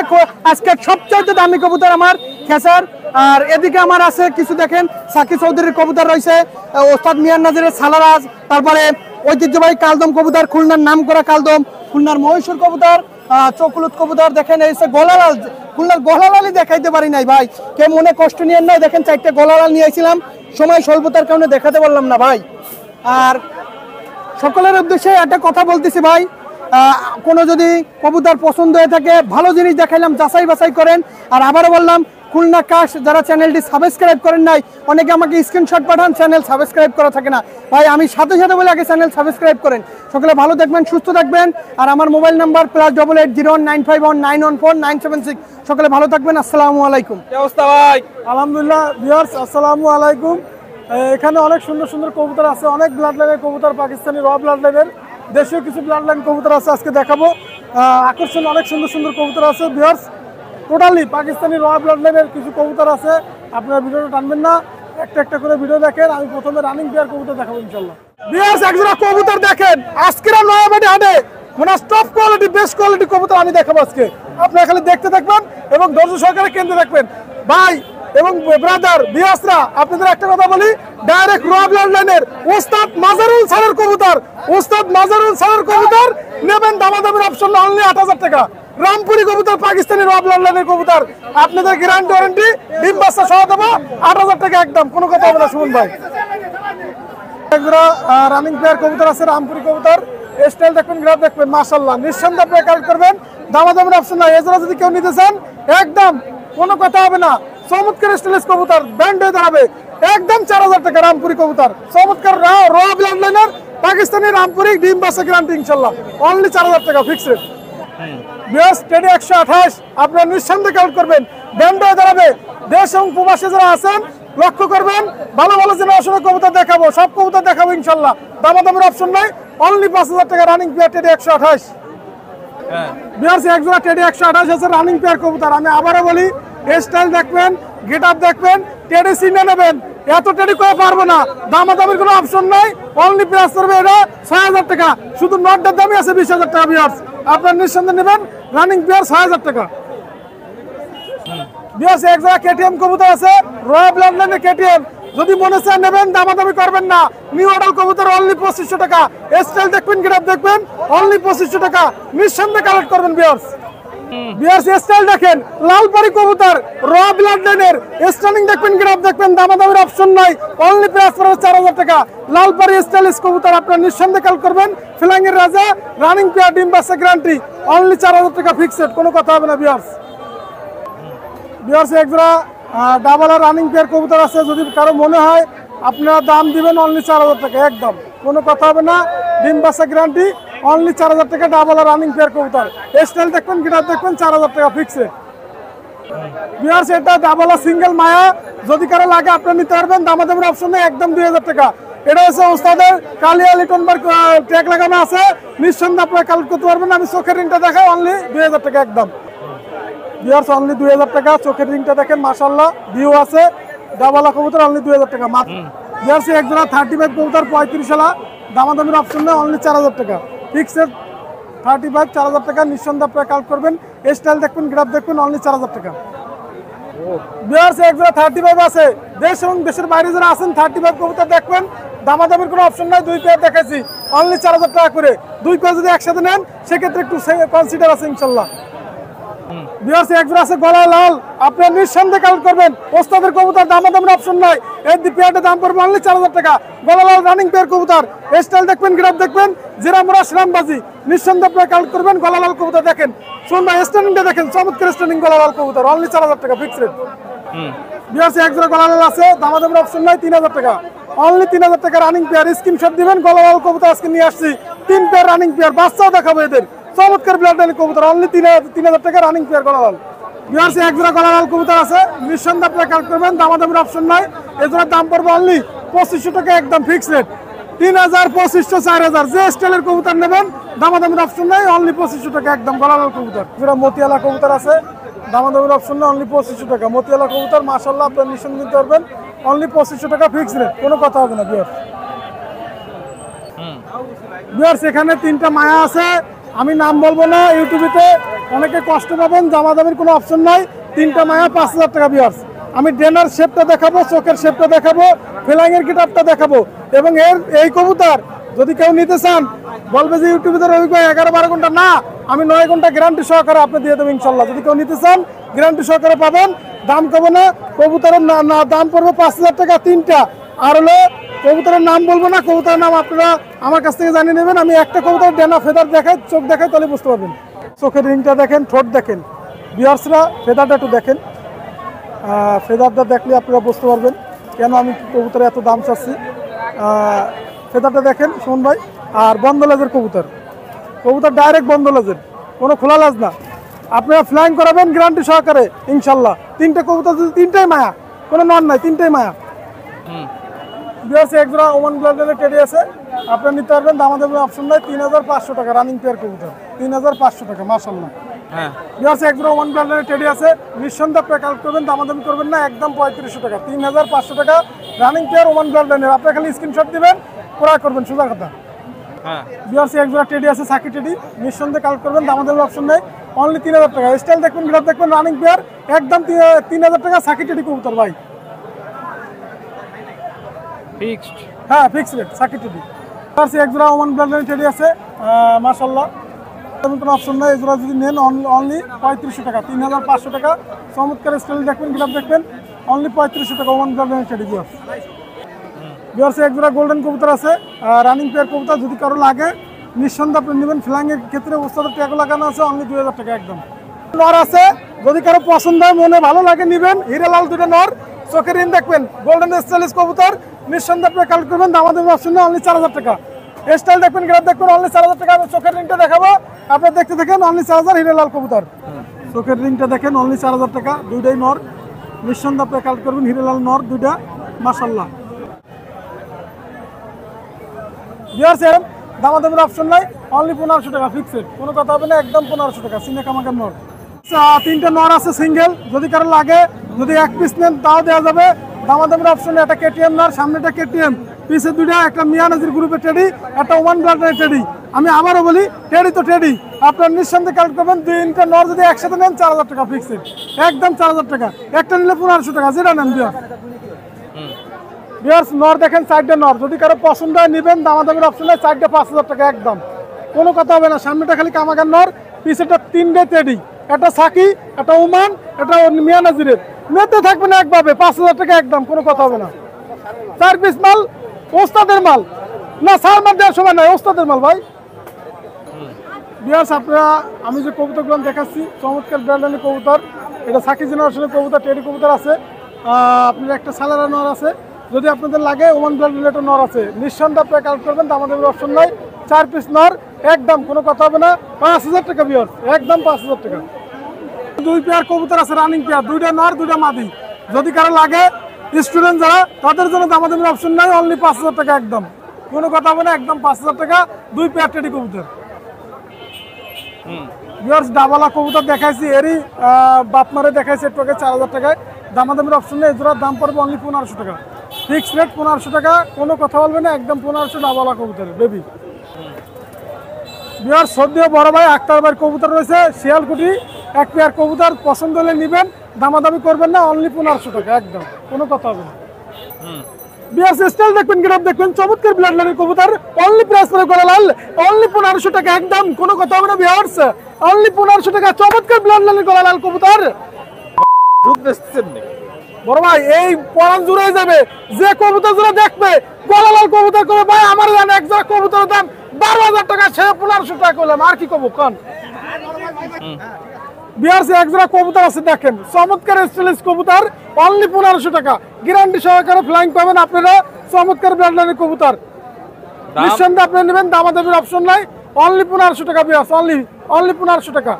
আজকে সবচেয়ে দামি কবুতর আমার খেসার। আর এদিকে আমার আছে কিছু, দেখেন সাকি চৌধুরীর কবুতর রয়েছে, ওস্তাদ মিয়ান নাজিরের সালারাজ, তারপরে ঐতিহ্যবাহী কালদম কবুতর, খুলনার নাম করা কালদম, খুলনার মহীশূর কবুতর, চকুলুত কবুতর। দেখেন এই গলালাল খুলনার গলালালই দেখাইতে পারি নাই ভাই, কে মনে কষ্ট নিয়েন না। দেখেন 4টে গলালাল নিয়ে আইছিলাম, সময় স্বল্পতার কারণে দেখাতে পারলাম না ভাই। আর সকলের উদ্দেশ্যে একটা কথা বলতেছি ভাই, কোনো যদি কবুতর পছন্দ হয়ে থাকে, ভালো জিনিস দেখাইলাম, যাচাই বাছাই করেন। আর আবারও বললাম, খুলনা কাশ যারা চ্যানেলটি সাবস্ক্রাইব করেন নাই, অনেকে আমাকে স্ক্রিনশট পাঠান, চ্যানেল সাবস্ক্রাইব করা থাকে না ভাই। আমি সাথে সাথে বলে আগে চ্যানেল সাবস্ক্রাইব করেন। সকলে ভালো থাকবেন, সুস্থ থাকবেন। আর আমার মোবাইল নাম্বার +88 01951914976। সকলে ভালো থাকবেন, আসসালামু আলাইকুম। কি অবস্থা ভাই? আলহামদুলিল্লাহ ভিউয়ার্স, আসসালামু আলাইকুম। এখানে অনেক সুন্দর সুন্দর কবুতর আছে, অনেক ব্লাড লাইনের কবুতর, পাকিস্তানি র ব্লাড লাইনের, দেশীয় কিছু ব্লাড লাইন কবুতর আছে, আজকে দেখাবো। আকর্ষণ অনেক সুন্দর সুন্দর কবুতর আছে ভিউয়ার্স, টোটালি পাকিস্তানি র ব্লাড লাইনের কিছু কবুতর আছে। আপনারা ভিডিওটা টানবেন না, একটা একটা করে ভিডিও দেখেন। আমি প্রথমে রানিং পেয়ার কবুতর দেখাবো ইনশাল্লাহ। ভিউয়ার্স, একজোড়া কবুতর দেখেন, আজকের নয়াবাড়ি হাটে মানে টপ কোয়ালিটি, বেস্ট কোয়ালিটি কবুতর আমি দেখাবো আজকে। আপনারা খালি দেখতে থাকবেন এবং ধৈর্য সহকারে কেন্দ্রে রাখবেন ভাই এবং ব্রাদার ভিউয়ার্সরা। আপনাদের একটা কথা বলি, ডাইরেক্ট র ব্লাড লাইনের ওস্তাদ মাজারুল স্যারের কবুতর, ওস্তাদ মাজারুল স্যারের কবুতর নেবেন, দামাদামের অপশন অনলি 8000 টাকা। রামপুরি কবুতর, পাকিস্তানি র ব্লাড লাইনের কবুতর, আপনাদের গ্যারান্টি ওয়ারেন্টি, ডিম বাচ্চা সহ দেবো 8000 টাকা একদম, কোনো কথা হবে না। শুনুন ভাই, রানিং প্লেয়ার কবুতর আছে, রামপুরি কবুতর, স্টাইল দেখবেন, গ্রাফ দেখবেন, মাশাআল্লাহ নিঃসন্দেহে আপনি কালেক্ট করবেন, দামাদামের অপশন নাই। এছাড়া যদি কেউ নিতে চান একদম কোনো কথা হবে না, চমৎকার স্টাইলিশ কবুতর, ব্র্যান্ড হয়ে দাঁড়াবে, একদম 4000 টাকা রামপুরি কবুতর, চমৎকার র ব্লাড লাইনের পাকিস্তানি রামপুরি, ডিম বাচ্চা গ্যারান্টি ইনশাআল্লাহ, অনলি 4000 টাকা ফিক্সড রেট। বিএস টেডি 128 আপনারা নিঃসন্দেহে কালেক্ট করবেন, ব্র্যান্ড হয়ে দাঁড়াবে। দেশ এবং প্রবাসী যারা আছেন লক্ষ্য করবেন, ভালো ভালো জেনারেশনের কবুতর দেখাবো, সব কবুতর দেখাবো ইনশাআল্লাহ, দামাদামের অপশন নাই, অনলি 5000 টাকা রানিং পেয়ার টেডি 128। বিয়ার্স, একজোড়া টেডি 128 আছে রানিং পেয়ার কবুতর। আমি আবারও বলি, স্টাইল দেখবেন, গেট আপ দেখবেন, টেডি সিনে নেবেন, এত টেডি করে পারবো না, দামাদামের কোনো অপশন নাই, অনলি প্রাইস করবে এটা 6000 টাকা, শুধু নটটার দামই আছে 20000 টাকা। বিয়ার্স, আপনার নিঃসন্দেহে নেবেন রানিং পেয়ার 6000 টাকা। বিয়ার্স, একজোড়া কেটিএম কবুতর আছে, রয়্যাল ব্লাড লাইনের কেটিএম, যদি মনে চায় নেবেন, দামাদামি করবেন না, নিউ অর্ডার কবুতর অনলি 2500 টাকা। স্টাইল দেখবেন, গ্রাফ দেখবেন, অনলি 2500 টাকা, নিঃসন্দেহে কালেক্ট করবেন। বিয়ার্স, বিয়ার্স স্টাইল দেখেন, লালপাড়ি কবুতর, র ব্লাড লাইনের, স্টাইলিং দেখবেন, গ্রাফ দেখবেন, দামাদামির অপশন নাই, অনলি প্রাইস পড়বে 4000 টাকা। লালপাড়ি স্টাইলিশ কবুতর আপনার নিঃসন্দেহে কালেক্ট করবেন, ফ্লাইং এর রাজা, রানিং পেয়ার, ডিম বাচ্চা গ্যারান্টি, অনলি 4000 টাকা ফিক্সড, কোনো কথা হবে না। বিয়ার্স, বিয়ার্স একজোড়া ডাবল আর রানিং পেয়ার কবুতর আছে, যদি কারো মনে হয় আপনারা দাম দিবেন অনলি 4000 টাকা একদম, কোনো কথা হবে না, ডিম বাচ্চা গ্যারান্টি, অনলি 4000 টাকা ডাবল আর রানিং পেয়ার কবুতর। স্টাইল দেখবেন, গিটার দেখবেন, 4000 টাকা ফিক্সড। বিয়ার্স, এটা ডাবল আর সিঙ্গেল মায়া, যদি কারো লাগে আপনারা নিতে পারবেন, দামাদামের অপশন নেই, একদম 2000 টাকা। এটা হচ্ছে ওস্তাদের কালিয়া লিটনবার ট্যাগ লাগানো আছে, নিঃসন্দেহে আপনারা কালেক্ট করতে পারবেন। আমি চোখের রিংটা দেখাই, অনলি 2000 টাকা একদম। বিয়ার্স, অনলি 2000 টাকা, চোখের রিংটা দেখেন, মাশাআল্লাহ ভিউ আছে, ডাবলা কবুতর অনলি 2000 টাকা মাত্র। বিয়ার্স, একজোড়া 35 কবুতর 35 সালা, দামাদামের অপশন নেই, অনলি 4000 টাকা ফিক্সড। 35 4000 টাকা, নিঃসন্দেহে আপনারা কালেক্ট করবেন, স্টাইল দেখবেন, গ্রাফ দেখবেন, অনলি 4000 টাকা। বিয়ার্স, একজোড়া 35 আছে, দেশ এবং দেশের বাইরে যারা আছেন 35 কবুতর দেখবেন, দামাদামের কোনো অপশন নাই, 2 পেয়ার দেখাইছি, অনলি 4000 টাকা করে। 2 পেয়ার যদি একসাথে নেন সেক্ষেত্রে একটু কনসিডার আছে ইনশাল্লাহ। বিয়ার্স, একজোড়া আছে গলা লাল, আপনারা নিঃসন্দেহে কালেক্ট করবেন, ওস্তাদের কবুতর, দামাদামের অপশন নাই, এই পেয়ারটার দাম পড়বে অনলি 4000 টাকা। গলা লাল রানিং পেয়ার কবুতর, স্টাইল দেখবেন, গ্রাফ দেখবেন, জেরামরা শ্রামবাজি, নিঃসন্দেহে আপনারা কালেক্ট করবেন। গলা লাল কবুতর দেখেন, শুনুন ভাই, স্ট্যান্ডিংটা দেখেন, চমৎকার স্ট্যান্ডিং গলা লাল কবুতর, অনলি 4000 টাকা ফিক্সড রেট। বিয়ার্স, একজোড়া গলা লাল আছে, দামাদামের অপশন নাই, 3000 টাকা, অনলি 3000 টাকা রানিং পেয়ার। স্ক্রিনশট দিবেন, গলা লাল কবুতর আজকে নিয়ে আসছি, 3 পেয়ার রানিং পেয়ার, বাচ্চাও দেখাবো এদের, চমৎকার ব্লাড লাইন কবুতর, অনলি 3000 টাকা রানিং পেয়ার গলা লাল। বিয়ার্স, একজোড়া গলা লাল কবুতর আছে, নিঃসন্দেহে আপনারা কালেক্ট করবেন, দামাদামের অপশন নাই, এজোড়ার দাম পড়বে অনলি 2500 টাকা একদম ফিক্সড রেট। 3000 2500 4000, যে স্টাইলের কবুতর নেবেন, দামাদামের অপশন নাই, অনলি 2500 টাকা একদম গলা লাল কবুতর। যেটা মতিয়ালা কবুতর আছে, দামাদামের অপশন নাই, অনলি 2500 টাকা। মতিয়ালা কবুতর মাশাআল্লাহ, আপনারা নিঃসন্দেহে নিতে পারবেন, অনলি 2500 টাকা ফিক্সড রেট, কোনো কথা হবে না। বিয়ার্স, বিয়ার্স এখানে 3টা মায়া আছে, আমি নাম বলবো না, ইউটিউবেতে অনেকে কষ্ট পাবেন, দামাদামের কোনো অপশন নাই, 3টা মায়া 5000 টাকা। বিয়ার্স, আমি ডেনার শেপটা দেখাবো, চোখের শেপটা দেখাবো, ফ্লাইং এর গিটারটা দেখাবো, এবং এই কবুতর যদি কেউ নিতে চান বলবে যে ইউটিউবে তো রবি ভাই 11-12 ঘন্টা না, আমি 9 ঘন্টা গ্যারান্টি সহকারে আপনি দিয়ে দেবো ইনশাল্লাহ। যদি কেউ নিতে চান গ্যারান্টি সহকারে পাবেন, দাম কমে না। কবুতরের দাম পড়বে 5,000 টাকা তিনটা। আর হলো কবুতরের নাম বলবো না, কবুতরের নাম আপনারা আমার কাছ থেকে জানিয়ে নেবেন। আমি একটা কবুতরের ডেনা ফেদার দেখাই, চোখ দেখাই, তাহলে বুঝতে পারবেন। চোখের রিংটা দেখেন, ঠোঁট দেখেন, ভিউয়ার্সরা ফেদারটা একটু দেখেন। ফেদারটা দেখলে আপনারা বুঝতে পারবেন কেন আমি কবুতরের এত দাম চাচ্ছি। ফেদারটা দেখেন সুমন ভাই। আর বন্ধ লেজের কবুতর, কবুতর ডাইরেক্ট বন্ধ লেজের, কোনো খোলা লাজ না। আপনারা ফ্লাইং করাবেন গ্যারান্টি সহকারে ইনশাল্লাহ। তিনটে কবুতর যদি তিনটাই মায়া, কোনো নন নাই, তিনটাই মায়া। বিয়ার্স এক জোড়া ওমান ব্লাডের টেডি আছে, আপনারা নিতে পারবেন। দামাদামি অপশন নাই। 3,500 টাকা রানিং পেয়ার কবুতর, 3,500 টাকা মাশাআল্লাহ। হ্যাঁ বিয়ার্স এক জোড়া ওমান ব্লাডের টেডি আছে, নিঃসন্দেহে আপনারা কালেক্ট করবেন, দামাদামি করবেন না, একদম 3500 টাকা, 3,500 টাকা রানিং পেয়ার ওমান ব্লাডের। আপনারা খালি স্ক্রিনশট দিবেন, ক্রয় করবেন, সোজা কথা। হ্যাঁ বিয়ার্স এক জোড়া টেডি আছে, সাকি টেডি, নিঃসন্দেহে কালেক্ট করবেন, দামাদামি অপশন নাই, অনলি 3,000 টাকা। স্টাইল দেখবেন, গ্রাফ দেখবেন, রানিং পেয়ার একদম 3,000 টাকা সাকি টেডি কবুতর ভাই। ফিক্সড। হ্যাঁ ফিক্স রেট সাকি টেডি। এক জোড়া ওমান ব্লাডের টেডি আছে মাশাআল্লাহ, তেমন কোনো অপশন নাই। এই জোড়া যদি নেন অনলি 3500 টাকা, 3,500 টাকা। চমৎকার স্টাইল দেখবেন, গ্রাফ দেখবেন, অনলি 3500 টাকা ওমান ব্লাডের টেডি। বিয়ার্স এক জোড়া গোল্ডেন কবুতর আছে, রানিং পেয়ার কবুতর, যদি কারো লাগে নিঃসন্দেহে আপনি নেবেন। ফ্লাইংয়ের ক্ষেত্রে ওস্তাদের ট্যাগও লাগানো আছে, অনলি 2,000 টাকা একদম। নর আছে, যদি কারো পছন্দ হয়, মনে ভালো লাগে নিবেন। হিরে লাল দুটো নর, চোখের রিং দেখবেন, গোল্ডেন স্টাইলিশ কবুতর, নিঃসন্দেহে আপনি কালেক্ট করবেন, দামাদামি অপশন নেই, অনলি 4,000 টাকা। স্টাইল দেখবেন, গ্রাফ দেখবেন, অনলি 4,000 টাকা। আমি চোখের রিংটা দেখাবো, আপনারা দেখতে দেখেন, অনলি 4,000 হিরে লাল কবুতর। চোখের রিংটা দেখেন, অনলি 4,000 টাকা, দুইটাই নর, নিঃসন্দেহে আপনি কালেক্ট করবেন, হিরে লাল নর দুইটা মাশাআল্লাহ। বিয়ার্স এর দামাদামির অপশন নাই, অনলি 1500 টাকা ফিক্সড, কোনো কথা হবে না, একদম 1500 টাকা। সিনে কামাকার নর, তিনটা নর আছে সিঙ্গেল, যদি কারো লাগে, যদি এক পিস নেন তাও দেওয়া যাবে। দামাদামির অপশন, একটা কেটিএম নর, সামনেটা কেটিএম, পিছে দুইটা, একটা মিয়া নাজির গ্রুপের টেডি, একটা ওমান ব্লাডের টেডি। আমি আবারও বলি, টেডি তো টেডি, আপনার নিঃসন্দেহে কালেক্ট করবেন। তিনটা নর যদি একসাথে নেন 4,000 টাকা ফিক্সড, একদম 4,000 টাকা। একটা নিলে 1500 টাকা, যেটা নেন বিয়ার। বিয়ার্স নর দেখেন, সাইডটা নর, যদি কারো পছন্দ হয় নেবেন, দামাদামির অপশন হয়, সাইডটা 5,000 টাকা একদম, কোনো কথা হবে না। সামনেটা খালি কামাকার নর, পিছেটা তিনটে টেডি, একটা সাকি, একটা ওমান, একটা মিয়া নাজিরের। নিতে থাকবে না একভাবে, 5,000 টাকা একদম, কোনো কথা হবে না। 4 পিস মাল, ওস্তাদের মাল না, সার মাল দেওয়ার সময় নয়, ওস্তাদের মাল ভাই। বিয়ার্স আপনারা, আমি যে কবুতরগুলো দেখাচ্ছি, চমৎকার ব্র্যান্ডের কবুতর, এটা সাকি জেনারেশনের কবুতর, টেডি কবুতর আছে। আপনার একটা সালারা নর আছে, যদি আপনাদের লাগে ওমান ব্লাড রিলেটেড নর আছে, নিঃসন্দেহে আপনারা কালেক্ট করবেন, দামাদামির অপশন নাই। 4 পিস নর একদম, কোনো কথা হবে না, 5,000 টাকা বিয়ার, একদম 5,000 টাকা। 2 পেয়ার কবুতর আছে রানিং পেয়ার, 2টা নর 2টা মাদি, যদি কারো লাগে স্টুডেন্ট যারা, তাদের জন্য দামাদামির অপশন নাই, অনলি 5,000 টাকা একদম, কোনো কথা হবে না, একদম 5,000 টাকা 2 পেয়ার টেডি কবুতর। বিয়ার্স ডাবলা কবুতর দেখাইছি, এরই বাপমারে দেখাইছি একটু আগে 4,000 টাকায়, দামাদামির অপশন নেই। এজোড়ার দাম পড়বে অনলি 1500 টাকা, ফিক্স রেট 1500 টাকা, কোনো কথা বলবে না, একদম 1500 ডাবলা কবুতর বেবি। বিয়ার সদ্য বড় ভাই আক্তার ভাইয়ের কবুতর রয়েছে, শিয়ালকুটি, এক পেয়ার কবুতর, পছন্দ হলে নেবেন, দামাদামি করবেন না, অনলি 1500 টাকা একদম, কোনো কথা হবে না। বিয়ার স্টাইল দেখবেন, গ্রাফ দেখবেন, চমৎকার ব্লাড লাইনের কবুতর, অনলি প্রাইস করে গলা লাল, অনলি 1500 টাকা একদম, কোনো কথা হবে না। বিয়ার্স অনলি 1500 টাকা, চমৎকার ব্লাড লাইনের গলা লাল কবুতর। বড় ভাই এই পরান জুড়ে যাবে, যে কবুতর জোড়া দেখবে গলা লাল কবুতর করবে, ভাই আমার জান এক জোড়া কবুতরের দাম 12,000 টাকা, সে 1500 টাকা করলাম, আর কি কব কন। বিয়ার্স এক জোড়া কবুতর আছে দেখেন, চমৎকার স্টাইলিশ কবুতর, অনলি 1500 টাকা, গ্যারান্টি সহকারে ফ্লাইং পাবেন আপনারা, চমৎকার ব্লাড লাইনের কবুতর, নিঃসন্দেহে আপনি নেবেন, দামাদামির অপশন নাই, অনলি 1500 টাকা। বিয়ার্স অনলি 1500 টাকা।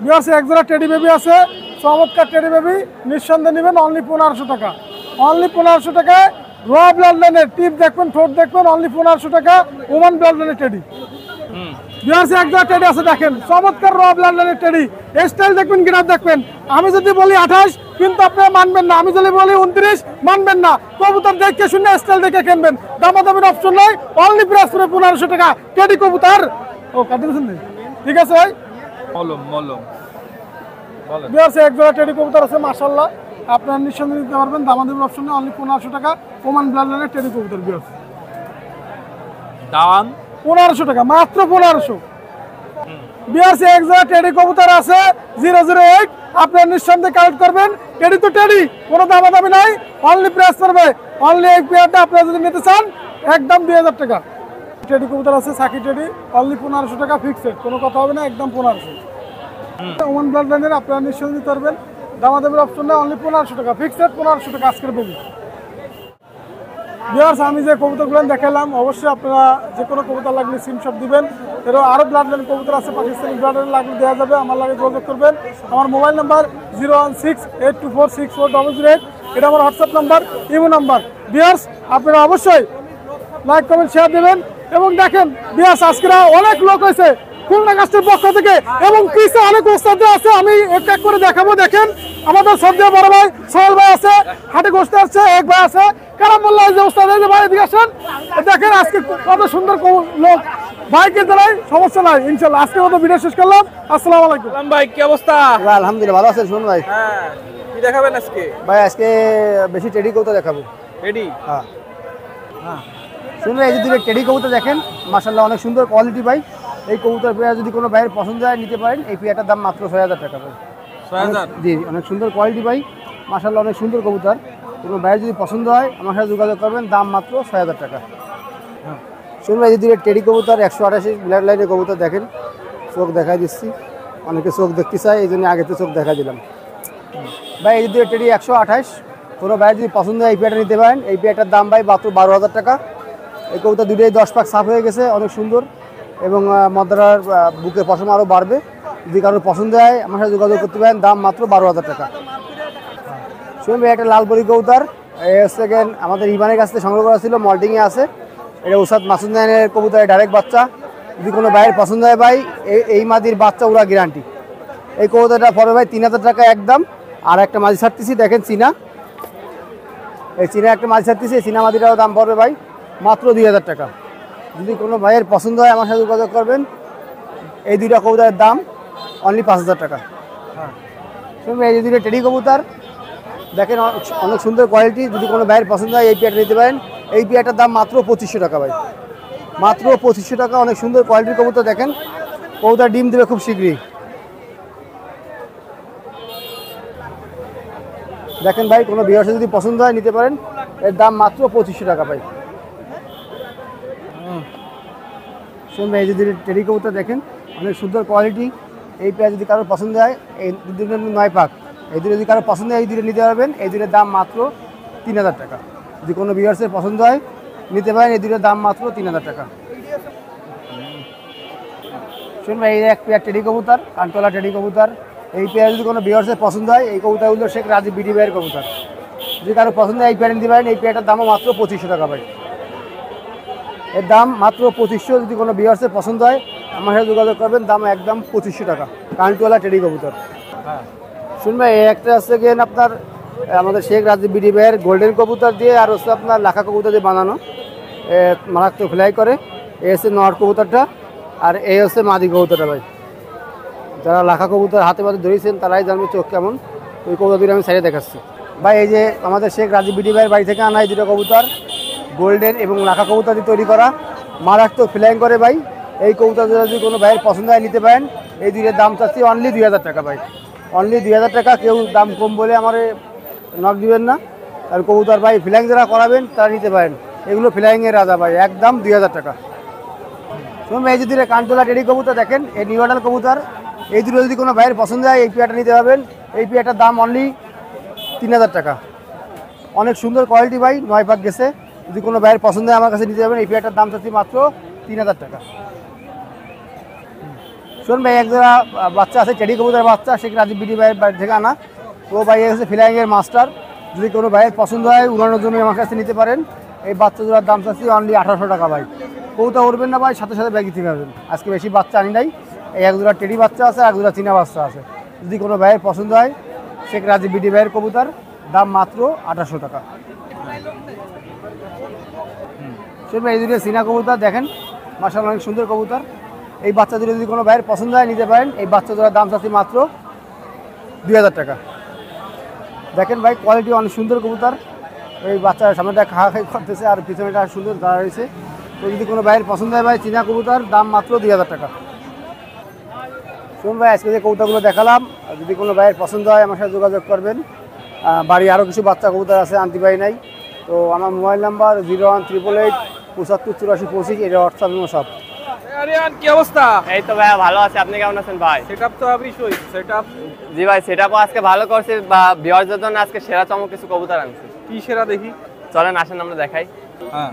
বিয়ার্স এক জোড়া টেডি বেবি আছে, চমৎকার টেডি বেবি, নিঃসন্দেহে নেবেন, অনলি 1500 টাকা, অনলি 1500 টাকায় র ব্লাড লাইনের টিপ দেখবেন, ঠোঁট দেখবেন, অনলি 1500 টাকা, ওমান ব্লাড লাইনের টেডি। বিয়ার্স এক জোড়া টেডি আছে দেখেন, চমৎকার র ব্লাড লাইনের টেডি, স্টাইল দেখবেন, গ্রাফ দেখবেন। আমি যদি বলি 28 কিন্তু আপনারা মানবেন না, আমি যদি বলি 29 মানবেন না, কবুতর দেখে শুনে স্টাইল দেখে কিনবেন, দামাদামির অপশন নাই, অনলি প্রাইস করে 1500 টাকা টেডি কবুতর। ও কাটিয়েছেন, ঠিক আছে ভাই। বিয়ার্স এক জোড়া টেডি কবুতর আছে মাশাআল্লাহ, আপনারা নিঃসন্দেহে নিতে পারবেন, দামাদামির অপশন নেই, অনলি 1500 টাকা, ওমান ব্লাড লাইনের টেডি কবুতর। বিয়ার্স দাম 1500 টাকা, মাত্র 1500। বিয়ার্স এক জোড়া টেডি কবুতর আছে 008, আপনারা নিঃসন্দেহে কালেক্ট করবেন। টেডি তো টেডি, কোনো দামাদামি নাই, অনলি প্রেস করবে। অনলি এই পেয়ারটা আপনারা যদি নিতে চান একদম 2000 টাকা। টেডি কবুতর আছে সাকি টেডি, অনলি 1500 টাকা ফিক্সড, কোনো কথা হবে না, একদম 1500। ওমান ব্লাড লাইনের আপনারা নিঃসন্দেহে নিতে পারবেন, দামাদামির অপশন না, অনলি 1500 টাকা ফিক্সড, 1500 টাকা আজকের বেবি। ভিউয়ার্স আমি যে কবুতরগুলো দেখালাম, অবশ্যই আপনারা যে কোনো কবুতর লাগলে স্ক্রিনশট দিবেন। এরও আরও ব্লাড লাইন কবুতর আছে, পাকিস্তানি ব্লাড লাইন লাগলে দেওয়া যাবে, আমার লাগে যোগাযোগ করবেন। আমার মোবাইল নাম্বার 01682464008, এটা আমার WhatsApp number, imo number. Viewers আপনারা অবশ্যই লাইক কমেন্ট শেয়ার দেবেন। এবং দেখেন ভিউয়ার্স আজকে অনেক লোক হয়েছে খুলনা কাস্টের পক্ষ থেকে, এবং পিছে অনেক ওস্তাদ আছে, আমি এক এক করে দেখাবো। দেখেন আমাদের সদ্য বড় ভাই সোহেল ভাই আছে, হাটে গোস্ত আছে, এক ভাই আছে, কারাম মোল্লা যে ওস্তাদ আছে, ভাই এদিকে আসেন। দেখেন আজকে কত সুন্দর লোক, ভাইকে জানাই সমস্যা নাই ইনশাল্লাহ। আজকে মতো ভিডিও শেষ করলাম, আসসালামু আলাইকুম। ভাই কি অবস্থা? আলহামদুলিল্লাহ ভালো আছেন শুনুন ভাই। হ্যাঁ, কি দেখাবেন আজকে? ভাই আজকে বেশি টেডি কবুতর দেখাবো। রেডি? হ্যাঁ হ্যাঁ শুনুন, এই যে দুটো টেডি কবুতর দেখেন, মাশাআল্লাহ অনেক সুন্দর কোয়ালিটি ভাই। এই কবুতর পেয়ার যদি কোনো ভাইয়ের পছন্দ হয় নিতে পারেন। এই পেয়ারটার দাম মাত্র 6000 টাকা ভাই। 6000? জি, অনেক সুন্দর কোয়ালিটি ভাই, মাশাআল্লাহ অনেক সুন্দর কবুতর। কোনো ভাইয়ের যদি পছন্দ হয় আমার সাথে যোগাযোগ করবেন, দাম মাত্র 6000 টাকা। হ্যাঁ শুনুন, এই যে দুটো টেডি কবুতর 188 ব্লাড লাইনের কবুতর দেখেন, চোখ দেখাই দিচ্ছি, অনেকে চোখ দেখতে চায় এই জন্য আগে তো চোখ দেখা দিলাম ভাই। এই যে দুটো টেডি 128, কোনো ভাইয়ের যদি পছন্দ হয় এই পেয়ারটা নিতে পারেন। এই পেয়ারটার দাম ভাই মাত্র 12000 টাকা। এই কবুতর দুটোই 10 পাক সাফ হয়ে গেছে, অনেক সুন্দর, এবং মদ্রার বুকের পশম আরও বাড়বে। যদি কারোর পছন্দ হয় আমার সাথে যোগাযোগ করতে পারেন, দাম মাত্র 12000 টাকা। শুনবে একটা লালপরি কবুতর, এই হচ্ছে আমাদের ইমানের কাছ থেকে সংগ্রহ করা ছিল, মল্টিংয়ে আছে। এটা ওসাদ মাসুদ নাইনের কবুতরের ডাইরেক্ট বাচ্চা। যদি কোনো ভাইয়ের পছন্দ হয় ভাই, এই মাদির বাচ্চা ওরা গ্যারান্টি। এই কবুতরটা পড়বে ভাই 3000 টাকা একদম। আর একটা মাঝি ছাড়তেছি দেখেন চীনা, এই চীনা একটা মাঝি ছাড়তেছি, এই চীনা মাদিটাও দাম পড়বে ভাই মাত্র 2000 টাকা। যদি কোনো ভাইয়ের পছন্দ হয় আমার সাথে যোগাযোগ করবেন। এই দুইটা কবুতরের দাম অনলি 5000 টাকা। হ্যাঁ শুনবেন, এই যে দুইটা টেডি কবুতর দেখেন, অনেক সুন্দর কোয়ালিটি। যদি কোনো ভাইয়ের পছন্দ হয় এই পেয়ারটা নিতে পারেন। এই পেয়ারটার দাম মাত্র 2500 টাকা ভাই, মাত্র 2500 টাকা। অনেক সুন্দর কোয়ালিটির কবুতর দেখেন, কবুতর ডিম দেবে খুব শীঘ্রই। দেখেন ভাই, কোনো ভিউয়ার্সের যদি পছন্দ হয় নিতে পারেন, এর দাম মাত্র 2500 টাকা ভাই। শুনবেন, এই যে টেডি কবুতর দেখেন, অনেক সুন্দর কোয়ালিটি। এই পেয়ার যদি কারোর পছন্দ হয়, এই দুটো 9 পাক, এই দুটো যদি কারোর পছন্দ হয় এই দুটো নিতে পারবেন। এই দুটোর দাম মাত্র 3000 টাকা। যদি কোনো ভিউয়ার্সের পছন্দ হয় নিতে পারেন, এই দুটোর দাম মাত্র 3000 টাকা। শুনবেন, এই এক পেয়ার টেডি কবুতর, কানতলা টেডি কবুতর। এই পেয়ার যদি কোনো ভিউয়ার্সের পছন্দ হয়, এই কবুতরগুলো শেখ রাজীব বিডি ভাইয়ের কবুতর। যদি কারো পছন্দ হয় এই পেয়ার নিতে পারেন। এই পেয়ারটার দামও মাত্র 2500 টাকা ভাই, এর দাম মাত্র 2500। যদি কোনো ভিউয়ার্সের পছন্দ হয় আমার সাথে যোগাযোগ করবেন, দাম একদম 2500 টাকা, কানটোয়ালা টেডি কবুতর। হ্যাঁ শুনবেন, এই একটা আছে আপনার আমাদের শেখ রাজীব বিডি ভাইয়ের গোল্ডেন কবুতর দিয়ে, আর হচ্ছে আপনার লাখা কবুতর দিয়ে বানানো, মারাত্মক ফ্লাই করে। এই হচ্ছে নর কবুতরটা, আর এই হচ্ছে মাদি কবুতরটা ভাই। যারা লাখা কবুতর হাতে পাতে ধরেছেন তারাই জানবে চোখ কেমন। ওই কবুতর দুটো আমি সাইডে দেখাচ্ছি ভাই। এই যে আমাদের শেখ রাজীব বিডি ভাইয়ের বাড়ি থেকে আনা এই দুটো কবুতর, গোল্ডেন এবং লাখা কবুতর দিয়ে তৈরি করা, মারাত্মক ফ্লাইং করে ভাই। এই কবুতর যদি কোনো ভাইয়ের পছন্দ হয় নিতে পারেন। এই দুটোর দাম চাচ্ছি অনলি 2000 টাকা ভাই, অনলি 2000 টাকা। কেউ দাম কম বলে আমার নক দিবেন না। আর কবুতর ভাই ফ্লাইং যারা করাবেন তারা নিতে পারেন, এগুলো ফ্লাইংয়ের রাজা ভাই, একদম 2000 টাকা। শুনুন, এই যে দুটো কানতলা টেডি কবুতর দেখেন, এই নিউডাল কবুতর। এই দুটো যদি কোনো ভাইয়ের পছন্দ হয় এই পেয়ারটা নিতে পারবেন। এই পেয়ারটার দাম অনলি 3000 টাকা। অনেক সুন্দর কোয়ালিটি ভাই, 9 পাক গেছে। যদি কোনো ভাইয়ের পছন্দ হয় আমার কাছে নিতে পারবেন। এই পেয়ারটার দাম চাচ্ছি মাত্র 3000 টাকা। শুনুন ভাই, এক জোড়া বাচ্চা আছে টেডি কবুতর বাচ্চা, শেখ রাজীব বিডি ভাইয়ের বাড়ি থেকে আনা। ও ভাই হচ্ছে ফ্লাইংয়ের মাস্টার। যদি কোনো ভাইয়ের পছন্দ হয় উড়ানোর জন্য আমার কাছে নিতে পারেন। এই বাচ্চা জোড়ার দাম চাচ্ছি অনলি 1800 টাকা ভাই। কবুতর উঠবেন না ভাই, সাথে সাথে ব্যাগ দিতে পারবেন। আজকে বেশি বাচ্চা আনি নাই, এই এক জোড়া টেডি বাচ্চা আছে, এক জোড়া চীনা বাচ্চা আছে। যদি কোনো ভাইয়ের পছন্দ হয় শেখ রাজীব বিডি ভাইয়ের কবুতর, দাম মাত্র 1800 টাকা। শুনুন, এই দুটো চীনা কবুতর দেখেন, মাশাআল্লাহ অনেক সুন্দর কবুতর। এই বাচ্চা দুটো যদি কোনো ভাইয়ের পছন্দ হয় নিতে পারেন। এই বাচ্চা জোড়ার দাম চাচ্ছি মাত্র 2000 টাকা। দেখেন ভাই, কোয়ালিটি অনেক সুন্দর কবুতর। এই বাচ্চার সামনেটা খাওয়া করতেছে আর পিছনেটা সুন্দর দাঁড়া রয়েছে। তো যদি কোনো ভাইয়ের পছন্দ হয় ভাই, চীনা কবুতর, দাম মাত্র 2000 টাকা। শুনুন ভাই, আজকে যে কবুতরগুলো দেখালাম, যদি কোনো ভাইয়ের পছন্দ হয় আমার সাথে যোগাযোগ করবেন। বাড়ি আরও কিছু বাচ্চা কবুতর আছে, আনতে পারি নাই। তো আমার মোবাইল নাম্বার 01888 75 84 25, এটা হোয়াটসঅ্যাপ এবং সব। আরিয়ান কি অবস্থা? এই তো ভাইয়া ভালো আছে, আপনি কেমন আছেন ভাই? সেটআপ তো অবশ্যই সেটআপ। জি ভাই, সেটআপও আজকে ভালো করছি, বা ভিউয়ারদের জন্য আজকে সেরা চমক কিছু কবুতর আনছি। কি সেরা দেখি? চলেন আসেন আমরা দেখাই। হ্যাঁ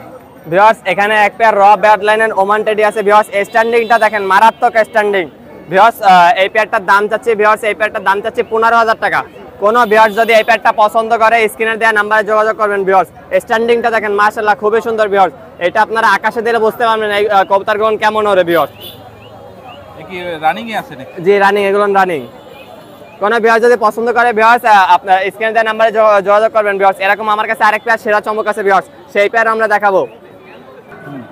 ভিউয়ার্স, এখানে এক পেয়ার র ব্যাড লাইনের ওমান টেডি আছে। ভিউয়ার্স স্ট্যান্ডিংটা দেখেন, মারাত্মক স্ট্যান্ডিং। ভিউয়ার্স এই পেয়ারটার দাম চাচ্ছি, ভিউয়ার্স এই পেয়ারটার দাম চাচ্ছি 15,000 টাকা। কোনো ভিউয়ার্স যদি এই পেয়ারটা পছন্দ করে স্ক্রিনে দেওয়া নাম্বারে যোগাযোগ করবেন। ভিউয়ার্স স্ট্যান্ডিংটা দেখেন, মাশাআল্লাহ খুবই সুন্দর। ভিউয়ার্স এটা আপনারা আকাশে দিলে বুঝতে পারবেন এই কবুতরগুলো কেমন ওরে। ভিউয়ার্স কি রানিং এ আছে নাকি? জি রানিং, এগুলো রানিং। কোনো ভিউয়ার যদি পছন্দ করে ভিউয়ার্স আপনার স্ক্রিনে দেওয়া নাম্বারে যোগাযোগ করবেন। ভিউয়ার্স এরকম আমার কাছে আরেক পেয়ার সেরা চমক আছে ভিউয়ার্স, সেই পেয়ার আমরা দেখাবো।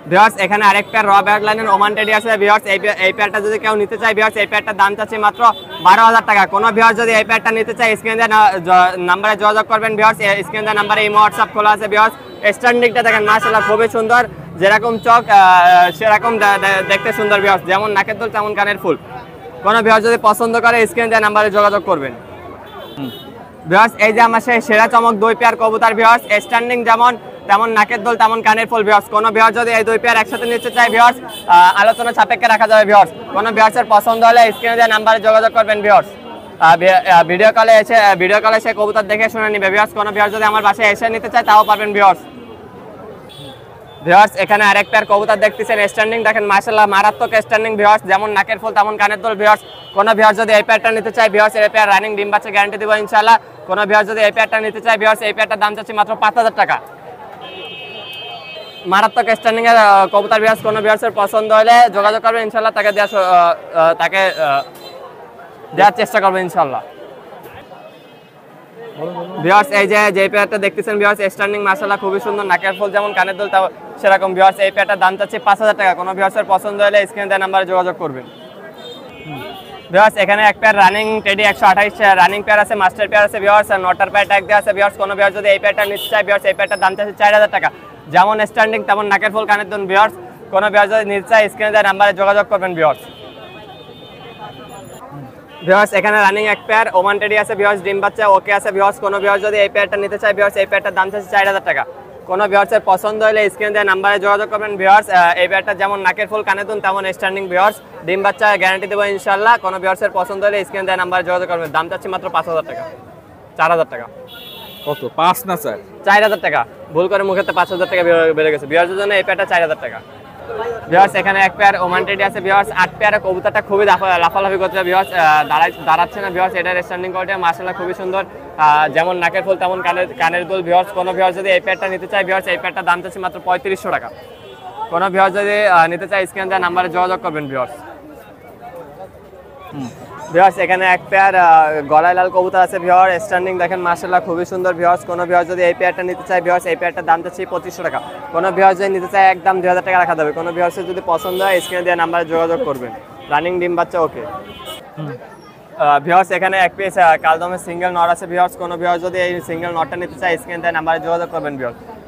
ভিউয়ার্স এখানে আরেক পেয়ার র ব্যাড লাইনের ওমান টেডি আছে। ভিউয়ার্স এই পেয়ারটা যদি কেউ নিতে চায়, ভিউয়ার্স এই পেয়ারটার দাম চাচ্ছি মাত্র 12,000 টাকা। কোনো ভিউয়ার যদি এই পেয়ারটা নিতে চায় স্ক্রিনে দেওয়া নাম্বারে যোগাযোগ করবেন। ভিউয়ার্স স্ক্রিনে দেওয়া নাম্বারে ইমো হোয়াটসঅ্যাপ খোলা আছে। ভিউয়ার্স স্ট্যান্ডিংটা দেখেন, মাশাআল্লাহ খুবই সুন্দর, যেরকম চোখ সেরকম দেখতে সুন্দর। ভিউয়ার্স যেমন নাকের দোল তেমন কানের ফুল। কোনো ভিউয়ার যদি পছন্দ করে স্ক্রিনে দেওয়া নাম্বারে যোগাযোগ করবেন। ভিউয়ার্স এই যে আমার সেই সেরা চমক 2 পেয়ার কবুতর। ভিউয়ার্স স্ট্যান্ডিং যেমন তেমন নাকের দোল তেমন কানের ফুল। ভিউয়ার্স কোনো ভিউয়ার যদি এই 2 পেয়ার একসাথে নিতে চায় ভিউয়ার্স আলোচনা সাপেক্ষে রাখা যাবে। ভিউয়ার্স কোনো ভিউয়ার্সের পছন্দ হলে স্ক্রিনে দেওয়া নাম্বারে যোগাযোগ করবেন। ভিউয়ার্স ভিডিও কলে এসে কবুতর দেখে শুনে নিবে। ভিউয়ার্স কোনো ভিউয়ার যদি আমার বাসায় এসে নিতে চায় তাও পারবেন। ভিউয়ার্স এখানে আরেক পেয়ার কবুতর দেখতেছেন, স্ট্যান্ডিং দেখেন মাশাআল্লাহ মারাত্মক স্ট্যান্ডিং। ভিউয়ার্স যেমন নাকের ফুল তেমন কানের দোল। ভিউয়ার্স কোনো ভিউয়ার যদি এই পেয়ারটা নিতে চায়, ভিউয়ার্স এই পেয়ার রানিং ডিম বাচ্চা গ্যারান্টি দেব ইনশাআল্লাহ। কোনো ভিউয়ার যদি এই পেয়ারটা নিতে চায়, ভিউয়ার্স এই পেয়ারটার দাম চাচ্ছি মাত্র 5,000 টাকা। মারাত্মক স্ট্যান্ডিং এর কবুতর। ভিউয়ার্স কোনো ভিউয়ার্সের পছন্দ হলে যোগাযোগ করবেন ইনশাআল্লাহ, তাকে দেওয়ার চেষ্টা করবেন ইনশাআল্লাহ। ভিউয়ার্স এই যে পেয়ারটা দেখতেছেন ভিউয়ার্স স্ট্যান্ডিং মাশাআল্লাহ খুবই সুন্দর, নাকের ফুল যেমন কানের দুল সেরকম। ভিউয়ার্স এই পেয়ারটার দাম চাচ্ছি 5,000 টাকা। কোনো ভিউয়ার্সের পছন্দ হলে স্ক্রিনে দেওয়া নাম্বারে যোগাযোগ করবেন। ভিউয়ার্স এখানে এক pair running teddy 128 running pair আছে, মাস্টার পেয়ার আছে। ভিউয়ার্স নটার পেয়ার ট্যাগ দেওয়া আছে। ভিউয়ার্স কোনো ভিউয়ার যদি এই পেয়ারটা নিতে চায়, ভিউয়ার্স এই পেয়ারটার দাম চাচ্ছি 4,000 টাকা। যেমন স্ট্যান্ডিং তেমন নাকের ফুল কানের দুল। ভিউয়ার্স কোনো ভিউয়ার যদি নিতে চায় স্ক্রিনে দেওয়া নাম্বারে যোগাযোগ করবেন। ভিউয়ার্স এখানে রানিং এক পেয়ার ওমান টেডি আছে। ভিউয়ার্স ডিম বাচ্চা ওকে আছে। ভিউয়ার্স কোনো ভিউয়ার যদি এই পেয়ারটা নিতে চায়, ভিউয়ার্স এই পেয়ারটার দাম চাচ্ছি 4,000 টাকা। কোনো ভিউয়ার্সের পছন্দ হলে স্ক্রিনে দেওয়া নাম্বারে যোগাযোগ করবেন। ভিউয়ার্স এই পেয়ারটা যেমন নাকের ফুল কানের দুল তেমন স্ট্যান্ডিং। ভিউয়ার্স ডিম বাচ্চা গ্যারান্টি দেবো ইনশাআল্লাহ। কোনো ভিউয়ার্সের পছন্দ হলে স্ক্রিনে দেওয়া নাম্বারে যোগাযোগ করবেন। দাম চাচ্ছি মাত্র 5,000 টাকা। 4,000 টাকা। কত? 5 না 4? 4,000 টাকা। ভুল করে মুখেতে 5,000 টাকা বেড়ে গেছে। ভিউয়ার্সের জন্য এই পেয়ারটা 4,000 টাকা। ভিউয়ার্স এখানে এক পেয়ার ওমান টেডি আছে। ভিউয়ার্স 8 পেয়ারের কবুতরটা খুবই লাফালাফি করছে। ভিউয়ার্স দাঁড়াচ্ছে না। ভিউয়ার্স এটার স্ট্যান্ডিং কোয়ালিটি মাশাআল্লাহ খুবই সুন্দর, যেমন নাকের ফুল তেমন কানের দুল। ভিউয়ার্স কোনো ভিউয়ার যদি এই পেয়ারটা নিতে চায়, ভিউয়ার্স এই পেয়ারটার দাম চাচ্ছি মাত্র 3500 টাকা। কোনো ভিউয়ার যদি নিতে চায় স্ক্রিনে দেওয়া নাম্বারে যোগাযোগ করবেন। ভিউয়ার্স এখানে এক পেয়ার গলায় লাল কবুতর আছে। ভিউয়ার স্ট্যান্ডিং দেখেন মাশাআল্লাহ খুবই সুন্দর। ভিউয়ার্স কোনো ভিউয়ার যদি এই পেয়ারটা নিতে চায়, ভিউয়ার্স এই পেয়ারটার দাম চাচ্ছি 2500 টাকা। কোনো ভিউয়ার যদি নিতে চায় একদম 2,000 টাকা রাখা যাবে। কোনো ভিউয়ার্সের যদি পছন্দ হয় স্ক্রিনে দেওয়া নাম্বারে যোগাযোগ করবেন। রানিং ডিম বাচ্চা ওকে। ভিউয়ার্স এখানে এক পিস কালদমের সিঙ্গেল নট আছে। ভিউয়ার্স কোনো ভিউয়ার যদি এই সিঙ্গেল নটটা নিতে চায় স্ক্রিনে দেওয়া নাম্বারে যোগাযোগ করবেন।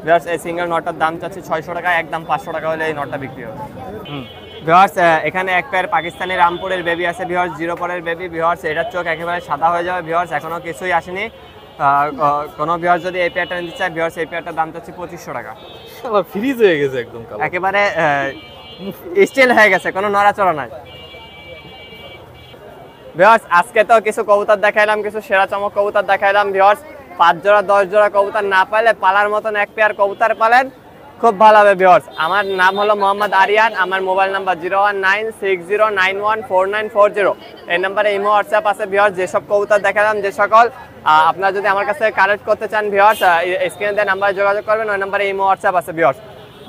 ভিউয়ার্স এই সিঙ্গেল নটটার দাম চাচ্ছি 600 টাকা, একদম 500 টাকা হলে এই নটটা বিক্রি হবে। ভিউয়ার্স এখানে এক পেয়ার পাকিস্তানি রামপুরের বেবি আছে। ভিউয়ার্স 0 পরের বেবি। ভিউয়ার্স এটার চোখ একেবারে সাদা হয়ে যাবে। ভিউয়ার্স এখনো কিছুই আসেনি। কোনো ভিউয়ার যদি এই পেয়ারটা নিতে চায়, ভিউয়ার্স এই পেয়ারটার দাম চাচ্ছি 2500 টাকা। ফ্রিজ হয়ে গেছে একদম, একেবারে স্টিল হয়ে গেছে, কোনো নড়াচড়া নাই। ভিউয়ার্স আজকে তো কিছু কবুতর দেখাইলাম, কিছু সেরা চমক কবুতর দেখাইলাম। ভিউয়ার্স 5 জোড়া 10 জোড়া কবুতর না পাইলে পালার মতন এক পেয়ার কবুতর পালেন, খুব ভালো হবে। ভিউয়ার্স আমার নাম হলো মোহাম্মদ আরিয়ান। আমার মোবাইল নাম্বার 01960914940। এই নাম্বারে ইমো হোয়াটসঅ্যাপ আছে। ভিউয়ার্স যেসব কবুতর দেখালাম, যে সকল আপনারা যদি আমার কাছে কালেক্ট করতে চান, ভিউয়ার্স স্ক্রিনে দেওয়া নাম্বারে যোগাযোগ করবেন। ওই নাম্বারে ইমো হোয়াটসঅ্যাপ আছে।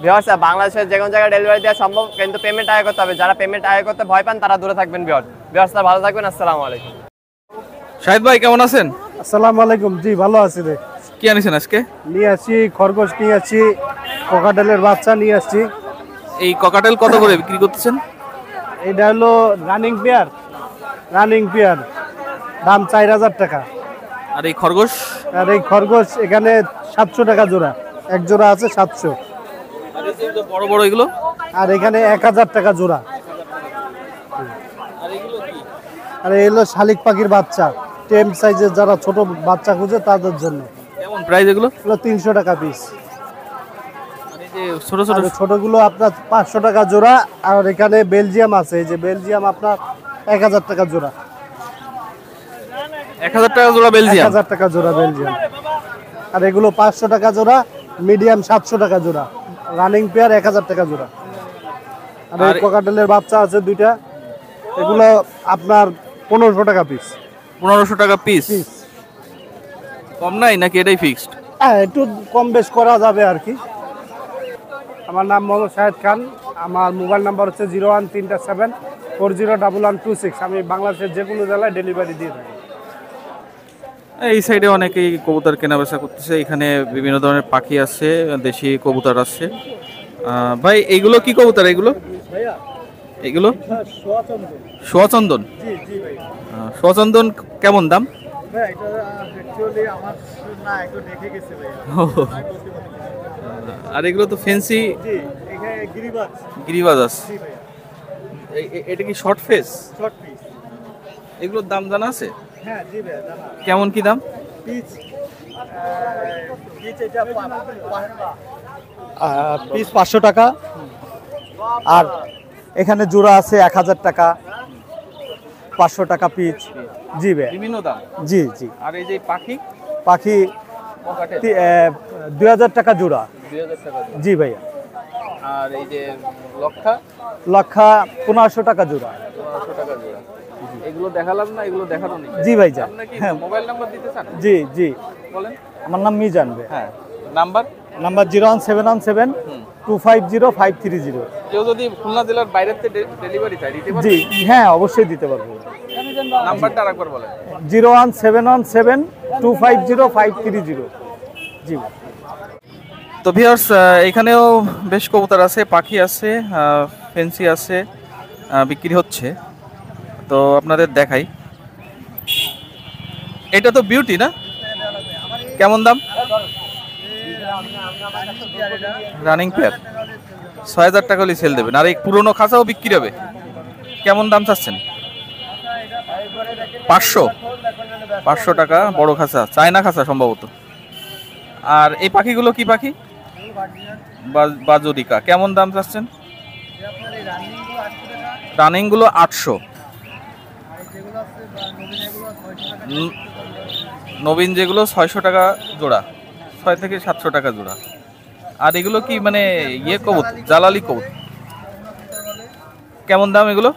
ভিউয়ার্স বাংলাদেশের যে কোনো জায়গায় ডেলিভারি দেওয়া সম্ভব, কিন্তু পেমেন্ট আয় করতে হবে। যারা পেমেন্ট আয় করতে ভয় পান তারা দূরে থাকবেন। ভিউয়ার্স ভালো থাকবেন। আসসালামু আলাইকুম। শাহিদ ভাই কেমন আছেন? আসসালামু আলাইকুম। জি ভালো আছি রে। কি আনিছেন আজকে? নিয়ে আসছি খরগোশ, নিয়ে আসছি ককাটেলের বাচ্চা নিয়ে আসছি। এই ককাটেল কত করে বিক্রি করতেছেন? এটা হলো রানিং পেয়ার, দাম 4,000 টাকা। আর এই খরগোশ? আর এই খরগোশ এখানে 700 টাকা জোড়া, এক জোড়া আছে 700। আর এই যে বড় বড় এগুলো? আর এখানে 1,000 টাকা জোড়া। আর এই হলো শালিক পাখির বাচ্চা, টেম সাইজের, যারা ছোট বাচ্চা খুঁজে তাদের জন্য। কেমন প্রাইস এগুলো? এগুলো 300 টাকা পিস। আর এই যে ছোট ছোট আর ছোটগুলো আপনার 500 টাকা জোড়া। আর এখানে বেলজিয়াম আছে, এই যে বেলজিয়াম আপনার 1000 টাকা জোড়া। 1000 টাকা জোড়া বেলজিয়াম। 1000 টাকা জোড়া বেলজিয়াম। আর এগুলো 500 টাকা জোড়া, মিডিয়াম 700 টাকা জোড়া, রানিং পেয়ার 1000 টাকা জোড়া। আর এই কোকাটেলের বাচ্চা আছে দুইটা, এগুলো আপনার 1500 টাকা পিস। 1500 টাকা পিস। কম নাই নাকি এটাই ফিক্সড? হ্যাঁ, একটু কম বেশ করা যাবে আর কি। আমার নাম মোহাম্মদ শাহেদ খান। আমার মোবাইল নাম্বার হচ্ছে 013740126। আমি বাংলাদেশের যে কোনো জেলায় ডেলিভারি দিয়ে থাকি। এই সাইডে অনেকেই কবুতর কেনাবেচা করতেছে, এখানে বিভিন্ন ধরনের পাখি আছে, দেশি কবুতর আছে। ভাই এইগুলো কি কবুতর? এগুলো এগুলো সোয়াচন্দন। সোয়াচন্দন কেমন দাম? আর এগুলো তো ফেন্সি গিরিবাজ আছে। এটা কি শর্ট ফেস? এগুলোর দাম জানা আছে? কেমন কি দাম? পিস 500 টাকা। আর এখানে জোড়া আছে 1000 টাকা, 500 টাকা পিস। জি ভাই, বিভিন্ন দাম। জি জি। আর এই যে পাখি পাখি 2000 টাকা জোড়া। 2000 টাকা। জি ভাইয়া। আর এই যে লক্ষা লক্ষা 1500 টাকা জোড়া। 1500 টাকা জোড়া। এগুলো দেখালাম না, এগুলো দেখানো নেই। জি ভাইজান। আপনি কি হ্যাঁ, মোবাইল নাম্বার দিতে চান? জি জি। বলেন। আমার নাম মিজান ভাই। হ্যাঁ, নাম্বার 017172530। কেউ যদি খুলনা জেলার বাইরে থেকে ডেলিভারি চায় দিতে পারবে? জি হ্যাঁ, অবশ্যই দিতে পারবো। নাম্বারটা আরেকবার বলেন। 01717250530। জি। তো ভিউয়ার্স, এখানেও বেশ কবুতর আছে, পাখি আছে, ফেন্সি আছে, বিক্রি হচ্ছে। তো আপনাদের দেখাই। এটা তো বিউটি না? কেমন দাম? রানিং পেয়ার 6000 টাকা হলে সেল দেবেন। আর এই পুরনো খাঁচাও বিক্রি হবে। কেমন দাম চাচ্ছেন? 500 টাকা বড় খাঁচা, চায়না খাঁচা সম্ভবত। আর এই পাখিগুলো কি পাখি? বাজুরিকা। কেমন দাম চাচ্ছেন? রানিং গুলো 800। নবীন যেগুলো 600 টাকা জোড়া, 6 থেকে 700 টাকা জোড়া। আর এগুলো কি মানে ইয়ে কবুতর, জালালি কবুতর? কেমন দাম এগুলো?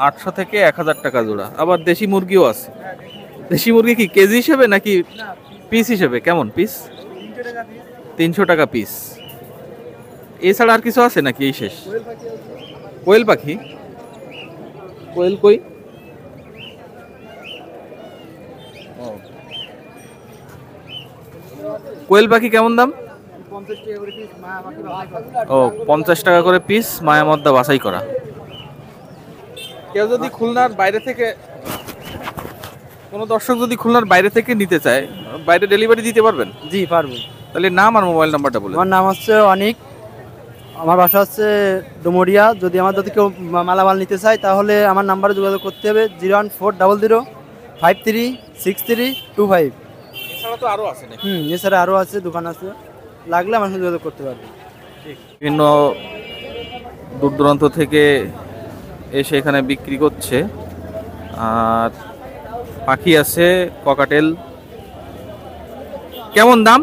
800 থেকে 1000 টাকা জোড়া। আবার দেশি মুরগিও আছে। দেশি মুরগি কি কেজি হিসেবে নাকি পিস হিসেবে? কেমন পিস? 300 টাকা পিস। এছাড়া আর কিছু আছে নাকি এই শেষ? কোয়েল পাখি? কোয়েল কই? কোয়েল পাখি কেমন দাম? ও, 50 টাকা করে পিস, মায়া মদ্দা বাছাই করা। কেউ যদি খুলনার বাইরে থেকে, কোনো দর্শক যদি খুলনার বাইরে থেকে নিতে চায়, বাইরে ডেলিভারি দিতে পারবেন? জি পারবো। তাহলে নাম আর মোবাইল নাম্বারটা বলে। আমার নাম হচ্ছে অনিক, আমার বাসা হচ্ছে ডুমুরিয়া। যদি আমার যদি কেউ মালামাল নিতে চায় তাহলে আমার নাম্বারে যোগাযোগ করতে হবে 01400536325। এছাড়া তো আরো আছে নাকি? এছাড়া আরও আছে, দোকান আছে, লাগলে আমার সাথে যোগাযোগ করতে পারবে। বিভিন্ন দূর দূরান্ত থেকে এসে এখানে বিক্রি করছে। আর পাখি আছে, ককাটেল। কেমন দাম?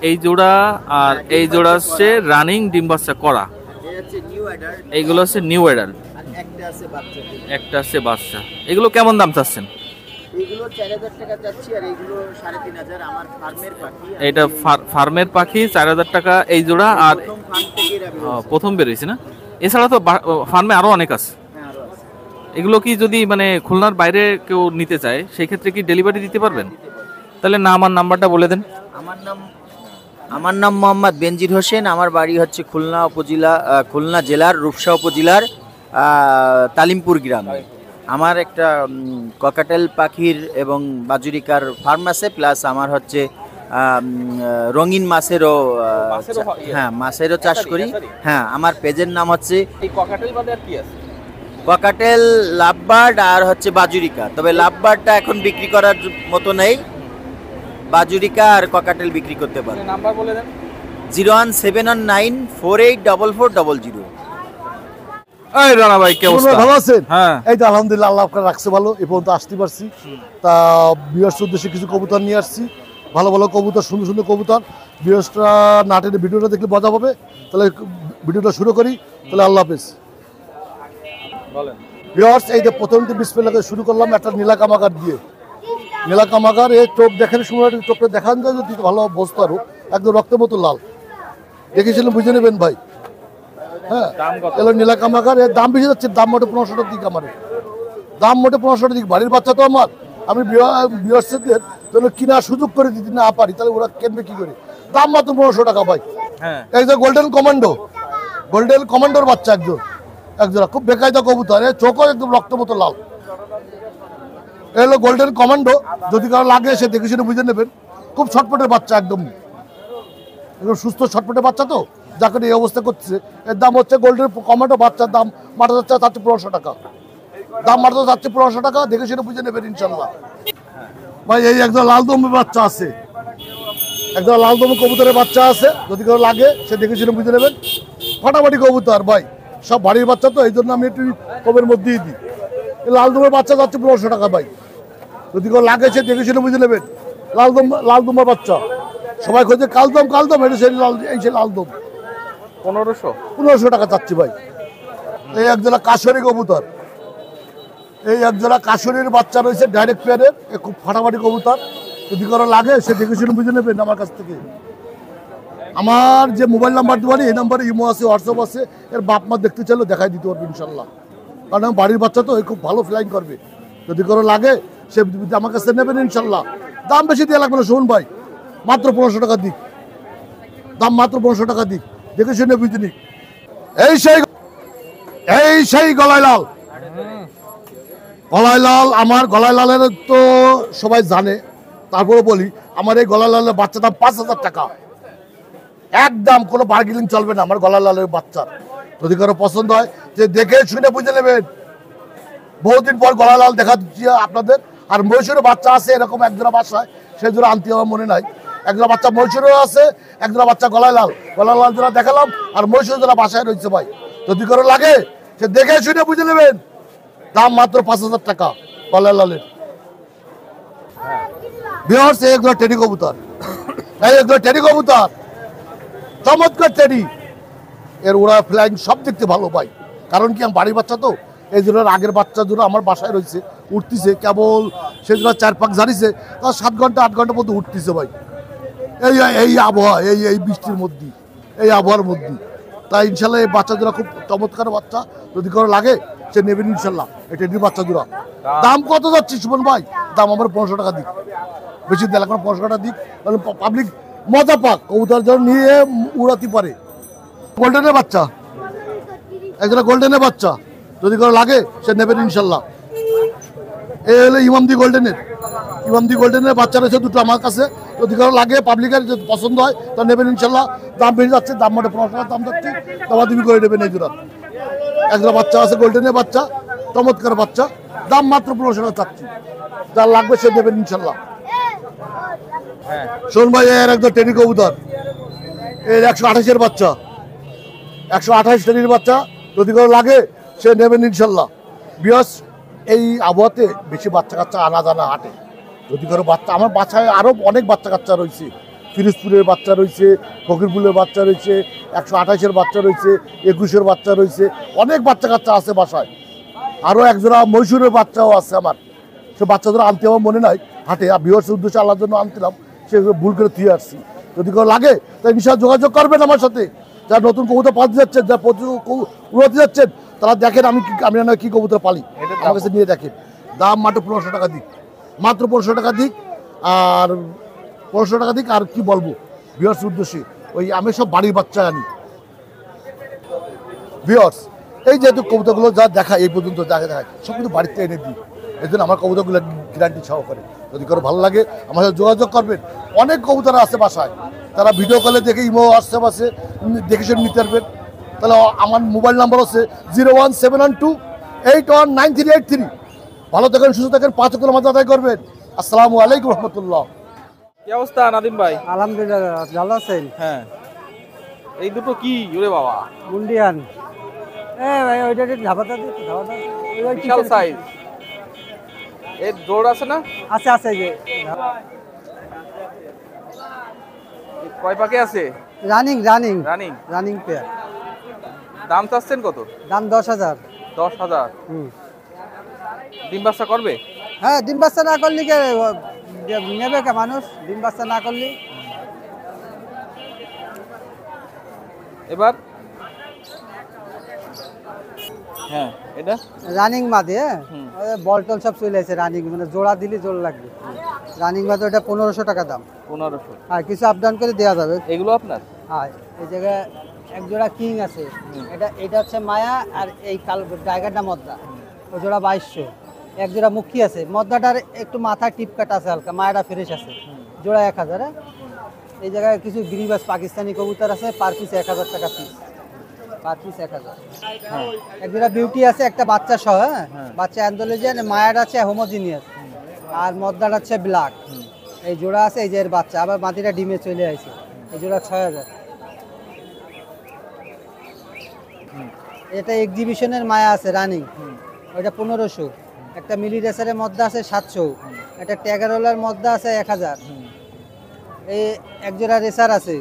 এই জোড়া আর এই জোড়া হচ্ছে রানিং ডিম বাচ্চা করা। এইগুলো হচ্ছে নিউ অ্যাডাল্ট, একটা আছে বাচ্চা। এগুলো কেমন দাম চাচ্ছেন? এগুলো 4000 টাকা যাচ্ছে, আর এগুলো 3500। আমার ফার্মের পাখি, এটা ফার্মের পাখি 4000 টাকা এই জোড়া। আর প্রথম বেরিয়েছে না? এছাড়া তো ফার্মে আরো অনেক আছে। এগুলো কি যদি মানে খুলনার বাইরে কেউ নিতে চায় সেই ক্ষেত্রে কি ডেলিভারি দিতে পারবেন? তাহলে নাম আর নাম্বারটা বলে দেন। আমার নাম মোহাম্মদ বেনজির হোসেন। আমার বাড়ি হচ্ছে খুলনা জেলার রূপসা উপজেলার তালিমপুর গ্রামে। আমার একটা ককাটেল পাখির এবং বাজুরিকার ফার্ম আছে, প্লাস আমার হচ্ছে রঙিন মাছেরও মাছেরও ইয়ে, হ্যাঁ মাছেরও চাষ করি। হ্যাচারি? হ্যাঁ, আমার পেজের নাম হচ্ছে এই ককাটেল বাদে আর কি আছে? ককাটেল, লাভবার্ড আর হচ্ছে বাজুরিকা। তবে লাভবার্ডটা এখন বিক্রি করার মতো নেই, বাজুরিকা আর ককাটেল বিক্রি করতে পারে। নাম্বার বলে দেন। 01719484400। এই রানা ভাই কি অবস্থা? ভালো আছেন? হ্যাঁ। এই তো আলহামদুলিল্লাহ, আল্লাহ আপনাকে রাখছে ভালো, এই পর্যন্ত আসতে পারছি। তা বিয়ার্স উদ্দেশ্যে কিছু কবুতর নিয়ে আসছি, ভালো ভালো কবুতর, সুন্দর সুন্দর কবুতর। বিয়ার্সটা নাটের ভিডিওটা দেখলে মজা পাবে। তাহলে ভিডিওটা শুরু করি, তাহলে আল্লাহ হাফেজ। বলেন। বিয়ার্স এই যে প্রথমটি বিসমিল্লাহ শুরু করলাম একটা নীলা কামাকার দিয়ে। নীলা কামাকার এই চোখ দেখানোর সময় চোখটা দেখান যায় যদি ভালো বসতো, আরো একদম রক্তের মতো লাল, দেখেছিলেন বুঝে নেবেন ভাই। হ্যাঁ, দাম কত? এলো নীলা কামাকার, এর দাম বেশি যাচ্ছে, দাম মোটে 1500 দিক, আমার দাম মোটে 1500 দিক। বাড়ির বাচ্চা তো আমার, আমি বিয়ার্সদের জন্য কেনার সুযোগ করে দিতে না পারি, তাহলে ওরা কিনবে কি করে? দাম মাত্র 1500 টাকা ভাই। হ্যাঁ। এই যে গোল্ডেন কমান্ডোর বাচ্চা একজোড়া খুব বেকায়দা কবুতর, এর চোখও একদম রক্ত মতো লাল। এই হলো গোল্ডেন কমান্ডো, যদি কারো লাগে সে দেখে শুনে বুঝে নেবেন। খুব ছটপটের বাচ্চা, একদম সুস্থ ছটপটের বাচ্চা, তো যাকে এই অবস্থা করছে। এর দাম হচ্ছে গোল্ডেন কমান্ডো বাচ্চার দাম মাত্র যাচ্ছে 1500 টাকা। দাম মাত্র যাচ্ছে 1500 টাকা, দেখে শুনে বুঝে নেবেন ইনশাল্লাহ ভাই। এই একদম লালদমের বাচ্চা আছে, একদম লালদমের কবুতরের বাচ্চা আছে, যদি কারো লাগে সে দেখে শুনে বুঝে নেবেন। ফাটাফাটি কবুতর ভাই, সব বাড়ির বাচ্চা তো, এই জন্য আমি একটু কমের মধ্যেই দিই। এই লালদমের বাচ্চা যাচ্ছে 1500 টাকা ভাই, যদি কেউ লাগে সে দেখে শুনে বুঝে নেবেন। লালদমের বাচ্চা সবাই খোঁজে কালদম, এটা সেই লালদম। 1500 টাকা চাচ্ছি ভাই। এই একজোড়া কাশরি কবুতর, এই একজোড়া কাশরির বাচ্চা রয়েছে ডাইরেক্ট পেয়ারের, খুব ফাটাফাটি কবুতর, যদি কারো লাগে সে দেখে শুনে বুঝে নেবেন আমার কাছ থেকে। আমার যে মোবাইল নাম্বার দেওয়ানি, এই নাম্বারে ইমো আছে, হোয়াটসঅ্যাপ আছে, এর বাপ মা দেখতে চাইলে দেখাই দিতে পারবে ইনশাল্লাহ। কারণ আমার বাড়ির বাচ্চা তো, খুব ভালো ফ্লাইং করবে, যদি কারো লাগে সে আমার কাছে নেবেন ইনশাল্লাহ। দাম বেশি দেওয়া লাগবে না, শুনুন ভাই, মাত্র 1500 টাকা দিক, দাম মাত্র 1500 টাকা দিক, দেখে শুনে বুঝে নিক। এই সেই গলায় লাল, আমার গলায় লালের তো সবাই জানে, তারপরে বলি আমার এই গলায় লালের বাচ্চা দাম 5000 টাকা একদম, কোনো বার্গেনিং চলবে না আমার গলায় লালের বাচ্চার। যদি কারো পছন্দ হয় যে দেখে শুনে বুঝে নেবেন। বহুদিন পর গলায় লাল দেখা দিচ্ছি আপনাদের। আর মহীশূরের বাচ্চা আছে এরকম একজোড়া বাসায়, সেই জোড়া আনতে আমার মনে নাই। একজোড়া বাচ্চা মহীশূরেও আছে, একজোড়া বাচ্চা গলায় লাল জোড়া দেখালাম, আর মহীশূর জোড়া বাসায় রয়েছে ভাই। যদি কারো লাগে সে দেখে শুনে বুঝে নেবেন, দাম মাত্র 5000 টাকা গলায় লালের। বিহার সে একজোড়া টেডি কবুতর, এই একজোড়া টেডি কবুতর, চমৎকার টেডি, এর ওরা ফ্লাইং সব দেখতে ভালো ভাই। কারণ কি আমি বাড়ির বাচ্চা তো, এই জন্য আগের বাচ্চা জন্য আমার বাসায় রয়েছে, উঠতেছে কেবল, সে জন্য 4 পাক ঝাড়িছে, তার 7 ঘন্টা 8 ঘন্টার মধ্যে উঠতেছে ভাই। এই আবহাওয়া, এই বৃষ্টির মধ্যে, এই আবহাওয়ার মধ্যে, তাই ইনশাল্লাহ এই বাচ্চা জোড়া খুব চমৎকার বাচ্চা, যদি কারো লাগে সে নেবেন ইনশাল্লাহ। এই টেডির বাচ্চা জোড়া দাম কত যাচ্ছে সুমন ভাই? দাম আমার 1500 টাকা দিক, বেশি দেয় এখন 1500 টাকা দিক, কারণ পাবলিক মজা পাক, কবুতর যেন নিয়ে উড়াতে পারে। গোল্ডেনের বাচ্চা, একজোড়া গোল্ডেনের বাচ্চা, যদি কারো লাগে সে নেবেন ইনশাল্লাহ। এই হলো ইমামদি গোল্ডেনের বাচ্চা রয়েছে দুটো আমার কাছে, যদি কারো লাগে পাবলিকের যদি পছন্দ হয় তা নেবেন ইনশাল্লাহ। দাম বেড়ে যাচ্ছে, দাম মোটে 1500 টাকা দাম যাচ্ছে, দামা তুমি করে নেবেন। এই জোড়া একজোড়া বাচ্চা আছে গোল্ডেনের বাচ্চা, চমৎকার বাচ্চা, দাম মাত্র 1500 টাকা চাচ্ছি, যার লাগবে সে নেবেন ইনশাল্লাহ। শোন ভাই, এর একদম টেডি কবুতর, এর 128-এর বাচ্চা, 128 টেডির বাচ্চা, যদি কারো লাগে সে নেবেন ইনশাল্লাহ। বিয়াস এই আবহাওয়াতে বেশি বাচ্চা কাচ্চা আনা জানা হাটে, যদি কারো বাচ্চা, আমার বাচ্চায় আরও অনেক বাচ্চা কাচ্চা রয়েছে, ফিরোজপুরের বাচ্চা রয়েছে, ফকিরপুরের বাচ্চা রয়েছে, 128-এর বাচ্চা রয়েছে, 21-এর বাচ্চা রয়েছে, অনেক বাচ্চা কাচ্চা আছে বাসায়। আরও একজোড়া মহীশূরের বাচ্চাও আছে আমার, সে বাচ্চাদের আনতে আমার মনে নাই হাটে, বিয়ার্সের উদ্দেশ্যে আল্লাহর জন্য আনছিলাম, সে ভুল করে দিয়ে আসছি। যদি কেউ লাগে তাই নিশ্চয় যোগাযোগ করবেন আমার সাথে, যারা নতুন কবুতর পালতে যাচ্ছেন, যারা উড়াতে যাচ্ছেন, তারা দেখেন আমি কি কবুতর পালি, আমার কাছে নিয়ে দেখেন। দাম মাত্র 1500 টাকা দিক, মাত্র 1500 টাকা দিক, আর 1500 টাকা দিক। আর কি বলবো ভিউয়ার্স উদ্দেশ্যে, ওই আমি সব বাড়ির বাচ্চা আনি ভিউয়ার্স। এই যেহেতু কবুতরগুলো যা দেখা এই পর্যন্ত দেখায় সব কিন্তু বাড়িতে এনে দিই, এই জন্য আমার কবুতরগুলো গ্যারান্টি সহকারে। যদি কারো ভালো লাগে আমার সাথে যোগাযোগ করবেন। অনেক কবুতর আছে বাসায়, তারা ভিডিও কলে দেখে ইমো হোয়াটসঅ্যাপ আছে দেখে শুনে নিতে পারবেন। তাহলে আমার মোবাইল নাম্বার হচ্ছে 01712819383। ভালো থাকেন, সুস্থ থাকেন, 5 ওয়াক্ত নামাজ আদায় করবেন। আসসালামু আলাইকুম রহমতুল্লাহ। কি অবস্থা নাদিম ভাই? আলহামদুলিল্লাহ, ভালো আছেন? হ্যাঁ, এই দুটো কি ওরে বাবা, মুন্ডিয়ান। ভাই ওইটা ধাবাটা বিশাল সাইজ। এর জোড় আছে না? আছে আছে যে কয় পাকে আছে? Running running running. Running pair. দাম চাচ্ছেন কত? দাম 10,000। 10,000। ডিম বাচ্চা করবে? হ্যাঁ, ডিম বাচ্চা না করলে নেবে কে মানুষ? ডিম বাচ্চা না করলে এবার হ্যাঁ, এটা রানিং মাদে। বল টল সব চলে আছে রানিং, মানে জোড়া দিলে জোর লাগবে। রানিং মাদে ওটা 1500 টাকা দাম। 1500। আর কিছু আপ ডাউন করে দেওয়া যাবে। এগুলো আপনার? হ্যাঁ, এই জায়গায় এক জোড়া কিং আছে। এটা হচ্ছে মায়া, আর এই কাল টাইগারটা মদ্দা। ওই জোড়া 2200। এক জোড়া মুখী আছে, মদ্দাটার একটু মাথা টিপ কাটা আছে হালকা, মায়াটা ফ্রেশ আছে। জোড়া 1000। এই জায়গায় কিছু গিরিবাজ পাকিস্তানি কবুতর আছে, পার পিস 1000 টাকা পিস। Per piece 1000। এক জোড়া বিউটি আছে, একটা বাচ্চা সহ। হ্যাঁ, বাচ্চা অ্যান্ডোলজিয়ান, মায়াটা আছে হোমোজিনিয়াস, আর মদ্দাটা হচ্ছে ব্ল্যাক। এই জোড়া আছে, এই যে এর বাচ্চা, আবার মাটিটা ডিমে চলে আসে। এই জোড়া 6000। এটা এক্সিবিশনের মায়া আছে রানিং, ওইটা 1500। একটা মিলি রেসারের মধ্যে আছে 700। একটা ট্যাগারোলার মধ্যে আছে 1000। এই এক জোড়া রেসার আছে,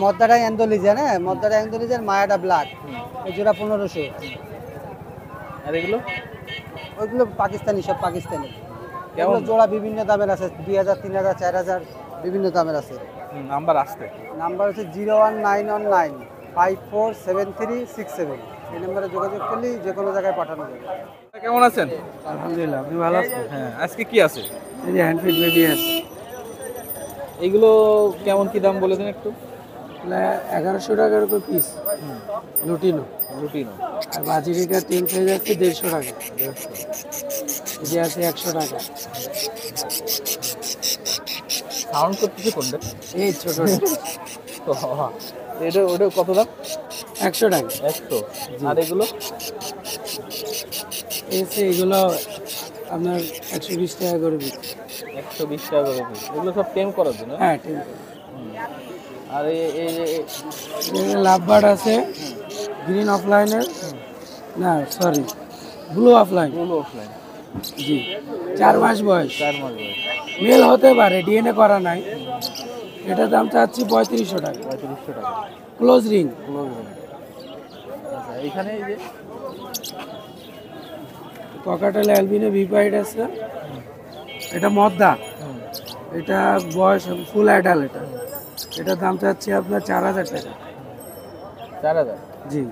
মদ্দাটা অ্যান্ডোলিজেন। হ্যাঁ, মদ্দাটা অ্যান্ডোলিজেন, মায়াটা ব্ল্যাক। এই জোড়া 1500। আর এগুলো? ওইগুলো পাকিস্তানি, সব পাকিস্তানি। এগুলো জোড়া বিভিন্ন দামের আছে, 2000, 3000, 4000 বিভিন্ন দামের আছে। নাম্বার আসতে? নাম্বার হচ্ছে 01919547367। এই নাম্বারে যোগাযোগ করলে যে কোনো জায়গায় পাঠানো যাবে। কেমন আছেন? আলহামদুলিল্লাহ, আপনি ভালো আছেন? হ্যাঁ, আজকে কি আছে? এই যে হ্যান্ডফিড বেবি আছে, এইগুলো কেমন কি দাম বলে দিন একটু। 1100 টাকার উপর পিস। লুটিনো রুটিনও আর বাজিরিকা 3 সাইজ আছে 150 টাকা। এই যে আছে 100 টাকা। সাউন্ড করতেছে কোনটা? এই ছোট তো এটা ওটা কত দাম? 100 টাকা। 100। আর এগুলো? এগুলো আপনার 120 টাকা করে বিক্রি। 120 টাকা করে পিস। এগুলো সব টেম করার জন্য? হ্যাঁ, ঠিক আছে। আর লাভবার্ড আছে গ্রিন অফলাইনের, না সরি ব্লু অফলাইন। এগুলো অফলাইন? জি, 4 মাস বয়স। 4 মাস বয়স। মেল হতে পারে, ডিএনএ করা নাই। এটার দাম চাচ্ছি 3500 টাকা। 3500 টাকা। Close ring. আচ্ছা, এইখানে এই যে ককাটেল অ্যালবিনো ভিপাইড আছে, এটা মদ্দা। এটা বয়স ফুল অ্যাডাল। এটার দাম চাচ্ছি আপনার 4000 টাকা। 4000? জি।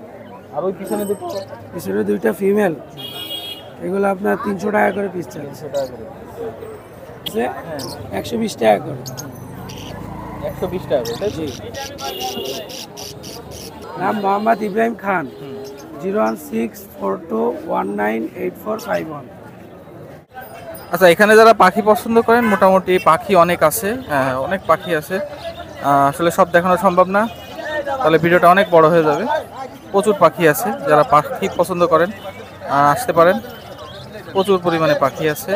আর ওই পিছনে দুটো? পিছনে দুইটা ফিমেল, এগুলো আপনার 300 টাকা করে পিস চাচ্ছে। 300 টাকা করে। 120 টাকা করে। 120 টাকা করে, তাই? জি। নাম মোহাম্মদ ইব্রাহিম খান। 01642198451। আচ্ছা, এখানে যারা পাখি পছন্দ করেন, মোটামুটি পাখি অনেক আছে। হ্যাঁ, অনেক পাখি আছে। আসলে সব দেখানো সম্ভব না, তাহলে ভিডিওটা অনেক বড় হয়ে যাবে। প্রচুর পাখি আছে, যারা পাখি পছন্দ করেন আসতে পারেন। প্রচুর পরিমাণে পাখি আছে,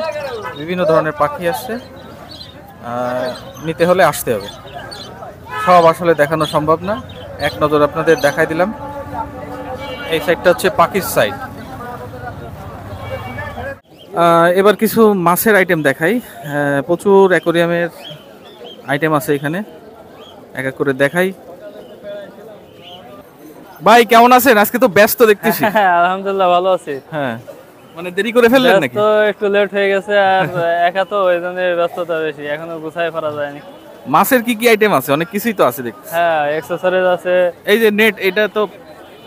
বিভিন্ন ধরনের পাখি আছে। নিতে হলে আসতে হবে। সব আসলে দেখানো সম্ভব না, এক নজর আপনাদের দেখাই দিলাম। এই সাইডটা হচ্ছে পাখির সাইড। এবার কিছু মাছের আইটেম দেখাই। প্রচুর অ্যাকোরিয়ামের আইটেম আছে এখানে, এক এক করে দেখাই। ভাই কেমন আছেন? আজকে তো ব্যস্ত দেখতেছি। আলহামদুলিল্লাহ, ভালো আছি। হ্যাঁ, মানে দেরি করে ফেললেন নাকি? তো একটু লেট হয়ে গেছে, আর একা তো ওই জন্য ব্যস্ততা বেশি, এখনো গুছাই ফেলা যায়নি। মাছের কি কি আইটেম আছে? অনেক কিছুই তো আছে দেখছি। হ্যাঁ, অ্যাকসেসরিজ আছে। এই যে নেট, এটা তো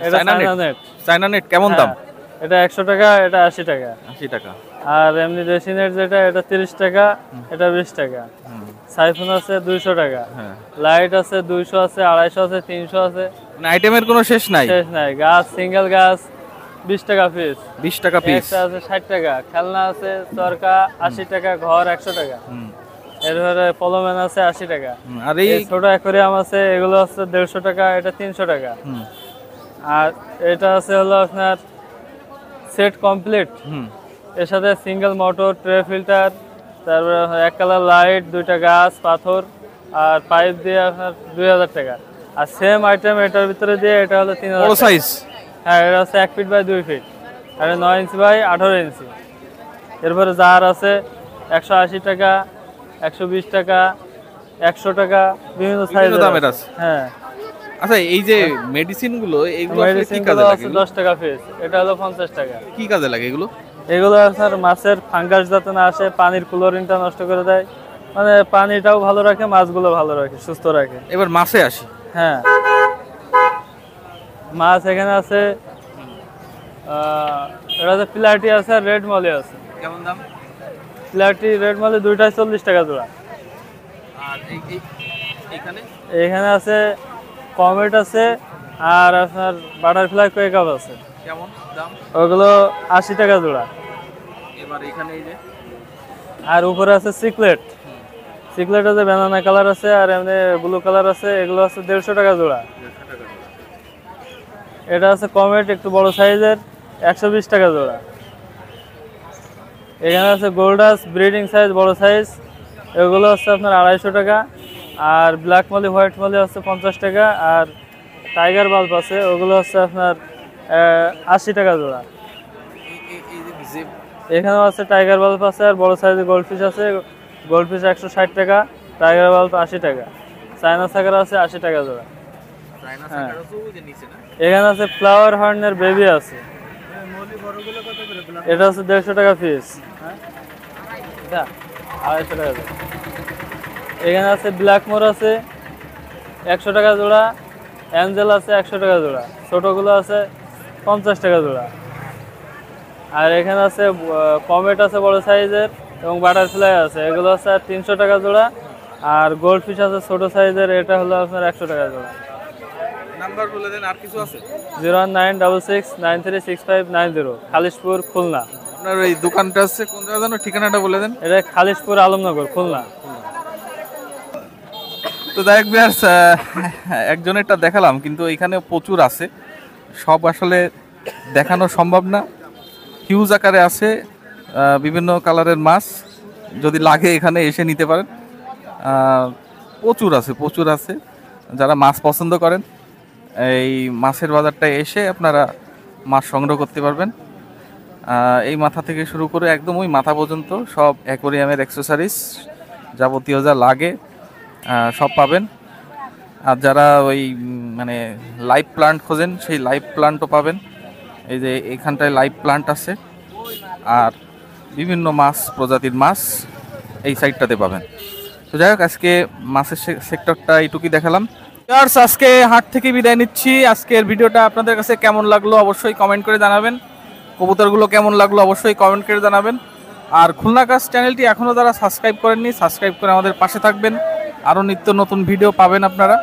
এটা চায়না নেট। চায়না নেট কেমন দাম? এটা 100 টাকা, এটা 80 টাকা। 80 টাকা। আর এমনি দেশি নেট যেটা, এটা 30 টাকা, এটা 20 টাকা। সাইফোন আছে 200 টাকা। হ্যাঁ, লাইট আছে 200 আছে, 250 আছে, 300 আছে। মানে আইটেমের কোনো শেষ নাই। শেষ নাই। গাছ, সিঙ্গেল গাছ, 20 টাকা পিস। 20 টাকা পিস। একটা আছে 60 টাকা, খেলনা আছে চরকা 80 টাকা, ঘর 100 টাকা। এরপরে পলোম্যান আছে 80 টাকা। আর এই ছোট অ্যাকোয়ারিয়াম আছে, এগুলো আছে 150 টাকা, এটা 300 টাকা। আর এটা আছে হলো আপনার সেট কমপ্লিট, এর সাথে সিঙ্গেল মোটর, ট্রে ফিল্টার, তারপরে এক কালার লাইট, 2টা গাছ পাথর আর পাইপ দিয়ে আপনার 2000 টাকা। আর সেম আইটেম এটার ভিতরে দিয়ে এটা হলো 3000 বড় সাইজ। হ্যাঁ, এটা হচ্ছে 1 ফিট বাই 2 ফিট, আর 9 ইঞ্চি বাই 18 ইঞ্চি। এরপরে জার আছে 180 টাকা, 120 টাকা, 100 টাকা, বিভিন্ন সাইজের দামের আছে। হ্যাঁ। আচ্ছা, এই যে মেডিসিন গুলো এগুলো আসলে কি মেডিসিন কাজে গুলো লাগে? আছে 10 টাকা পিস, এটা হলো 50 টাকা। কি কাজে লাগে এগুলো? এগুলো আপনার মাছের ফাঙ্গাস যাতে না আসে, পানির ক্লোরিনটা নষ্ট করে দেয়, মানে পানিটাও ভালো রাখে, মাছগুলো ভালো রাখে, সুস্থ রাখে। এবার মাছে আসি। হ্যাঁ, মাছ এখানে আছে, এটা হচ্ছে প্লাটি আছে আর রেড মলি আছে। কেমন দাম? প্লাটি রেড মলি দুইটাই 40 টাকা জোড়া। আর এখানে এখানে আছে কমেট আছে আর আপনার বাটারফ্লাই কোয়েক আপ আছে। কেমন দাম? ওগুলো 80 টাকা জোড়া। এবার এখানে এই যে আর উপরে আছে সিক্লেট, সিক্লেট আছে ব্যানানা কালার আছে আর এমনি ব্লু কালার আছে, এগুলো আছে 150 টাকা জোড়া। এটা আছে কমেট একটু বড় সাইজের, 120 টাকা জোড়া। এখানে আছে গোল্ডাস ব্রিডিং সাইজ, বড় সাইজ, এগুলো হচ্ছে আপনার 250 টাকা। আর ব্ল্যাক মলি, হোয়াইট মলি হচ্ছে 50 টাকা। আর টাইগার বাল্ব আছে, ওগুলো হচ্ছে আপনার 80 টাকা জোড়া। এখানেও আছে টাইগার বাল্ব আছে আর বড় সাইজের গোল্ডফিশ আছে, গোল্ডফিশ 160 টাকা, টাইগার বাল্ব 80 টাকা। চায়না সাকার আছে 80 টাকা জোড়া। হ্যাঁ, এখানে আছে ফ্লাওয়ার হর্নের বেবি আছে, এটা হচ্ছে 150 টাকা পিস। 250 টাকা জোড়া। এখানে আছে ব্ল্যাক মোর আছে 100 টাকা জোড়া, অ্যাঞ্জেল আছে 100 টাকা জোড়া, ছোটগুলো আছে 50 টাকা জোড়া। আর এখানে আছে কমেট আছে বড় সাইজের এবং বাটারফ্লাই আছে, এগুলো আছে 300 টাকা জোড়া। আর গোল্ডফিশ আছে ছোট সাইজের, এটা হলো আপনার 100 টাকা জোড়া। নাম্বার বলে দেন, আর কিছু আছে? 01966936590, খালিশপুর, খুলনা। আপনার এই দোকানটা আছে কোন জায়গা জানো? ঠিকানাটা বলে দেন। এটা খালিশপুর, আলমনগর, খুলনা। তো যাই হোক ভিউয়ার্স, একজনেরটা দেখালাম, কিন্তু এখানে প্রচুর আছে, সব আসলে দেখানো সম্ভব না। হিউজ আকারে আছে, বিভিন্ন কালারের মাছ, যদি লাগে এখানে এসে নিতে পারেন। প্রচুর আছে, প্রচুর আছে। যারা মাছ পছন্দ করেন এই মাছের বাজারটায় এসে আপনারা মাছ সংগ্রহ করতে পারবেন। এই মাথা থেকে শুরু করে একদম ওই মাথা পর্যন্ত সব অ্যাকোয়ারিয়ামের অ্যাক্সেসরিজ যাবতীয় যা লাগে সব পাবেন। আর যারা ওই মানে লাইভ প্লান্ট খোঁজেন সেই লাইভ প্লান্টও পাবেন। এই যে এখানটায় লাইভ প্লান্ট আছে, আর বিভিন্ন মাছ প্রজাতির মাছ এই সাইডটাতে পাবেন। তো যাই হোক, আজকে মাছের সেক্টরটা এইটুকুই দেখালাম। আজকে হাট থেকে বিদায় নিচ্ছি। আজকের ভিডিওটা আপনাদের কাছে কেমন লাগলো অবশ্যই কমেন্ট করে জানাবেন। কবুতরগুলো কেমন লাগলো অবশ্যই কমেন্ট করে জানাবেন। আর খুলনা কাজ চ্যানেলটি এখনও যারা সাবস্ক্রাইব করেননি, সাবস্ক্রাইব করে আমাদের পাশে থাকবেন, আরও নিত্য নতুন ভিডিও পাবেন আপনারা।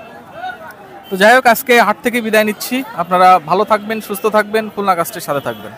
তো যাই হোক, আজকে হাট থেকে বিদায় নিচ্ছি। আপনারা ভালো থাকবেন, সুস্থ থাকবেন, খুলনা কাজটির সাথে থাকবেন।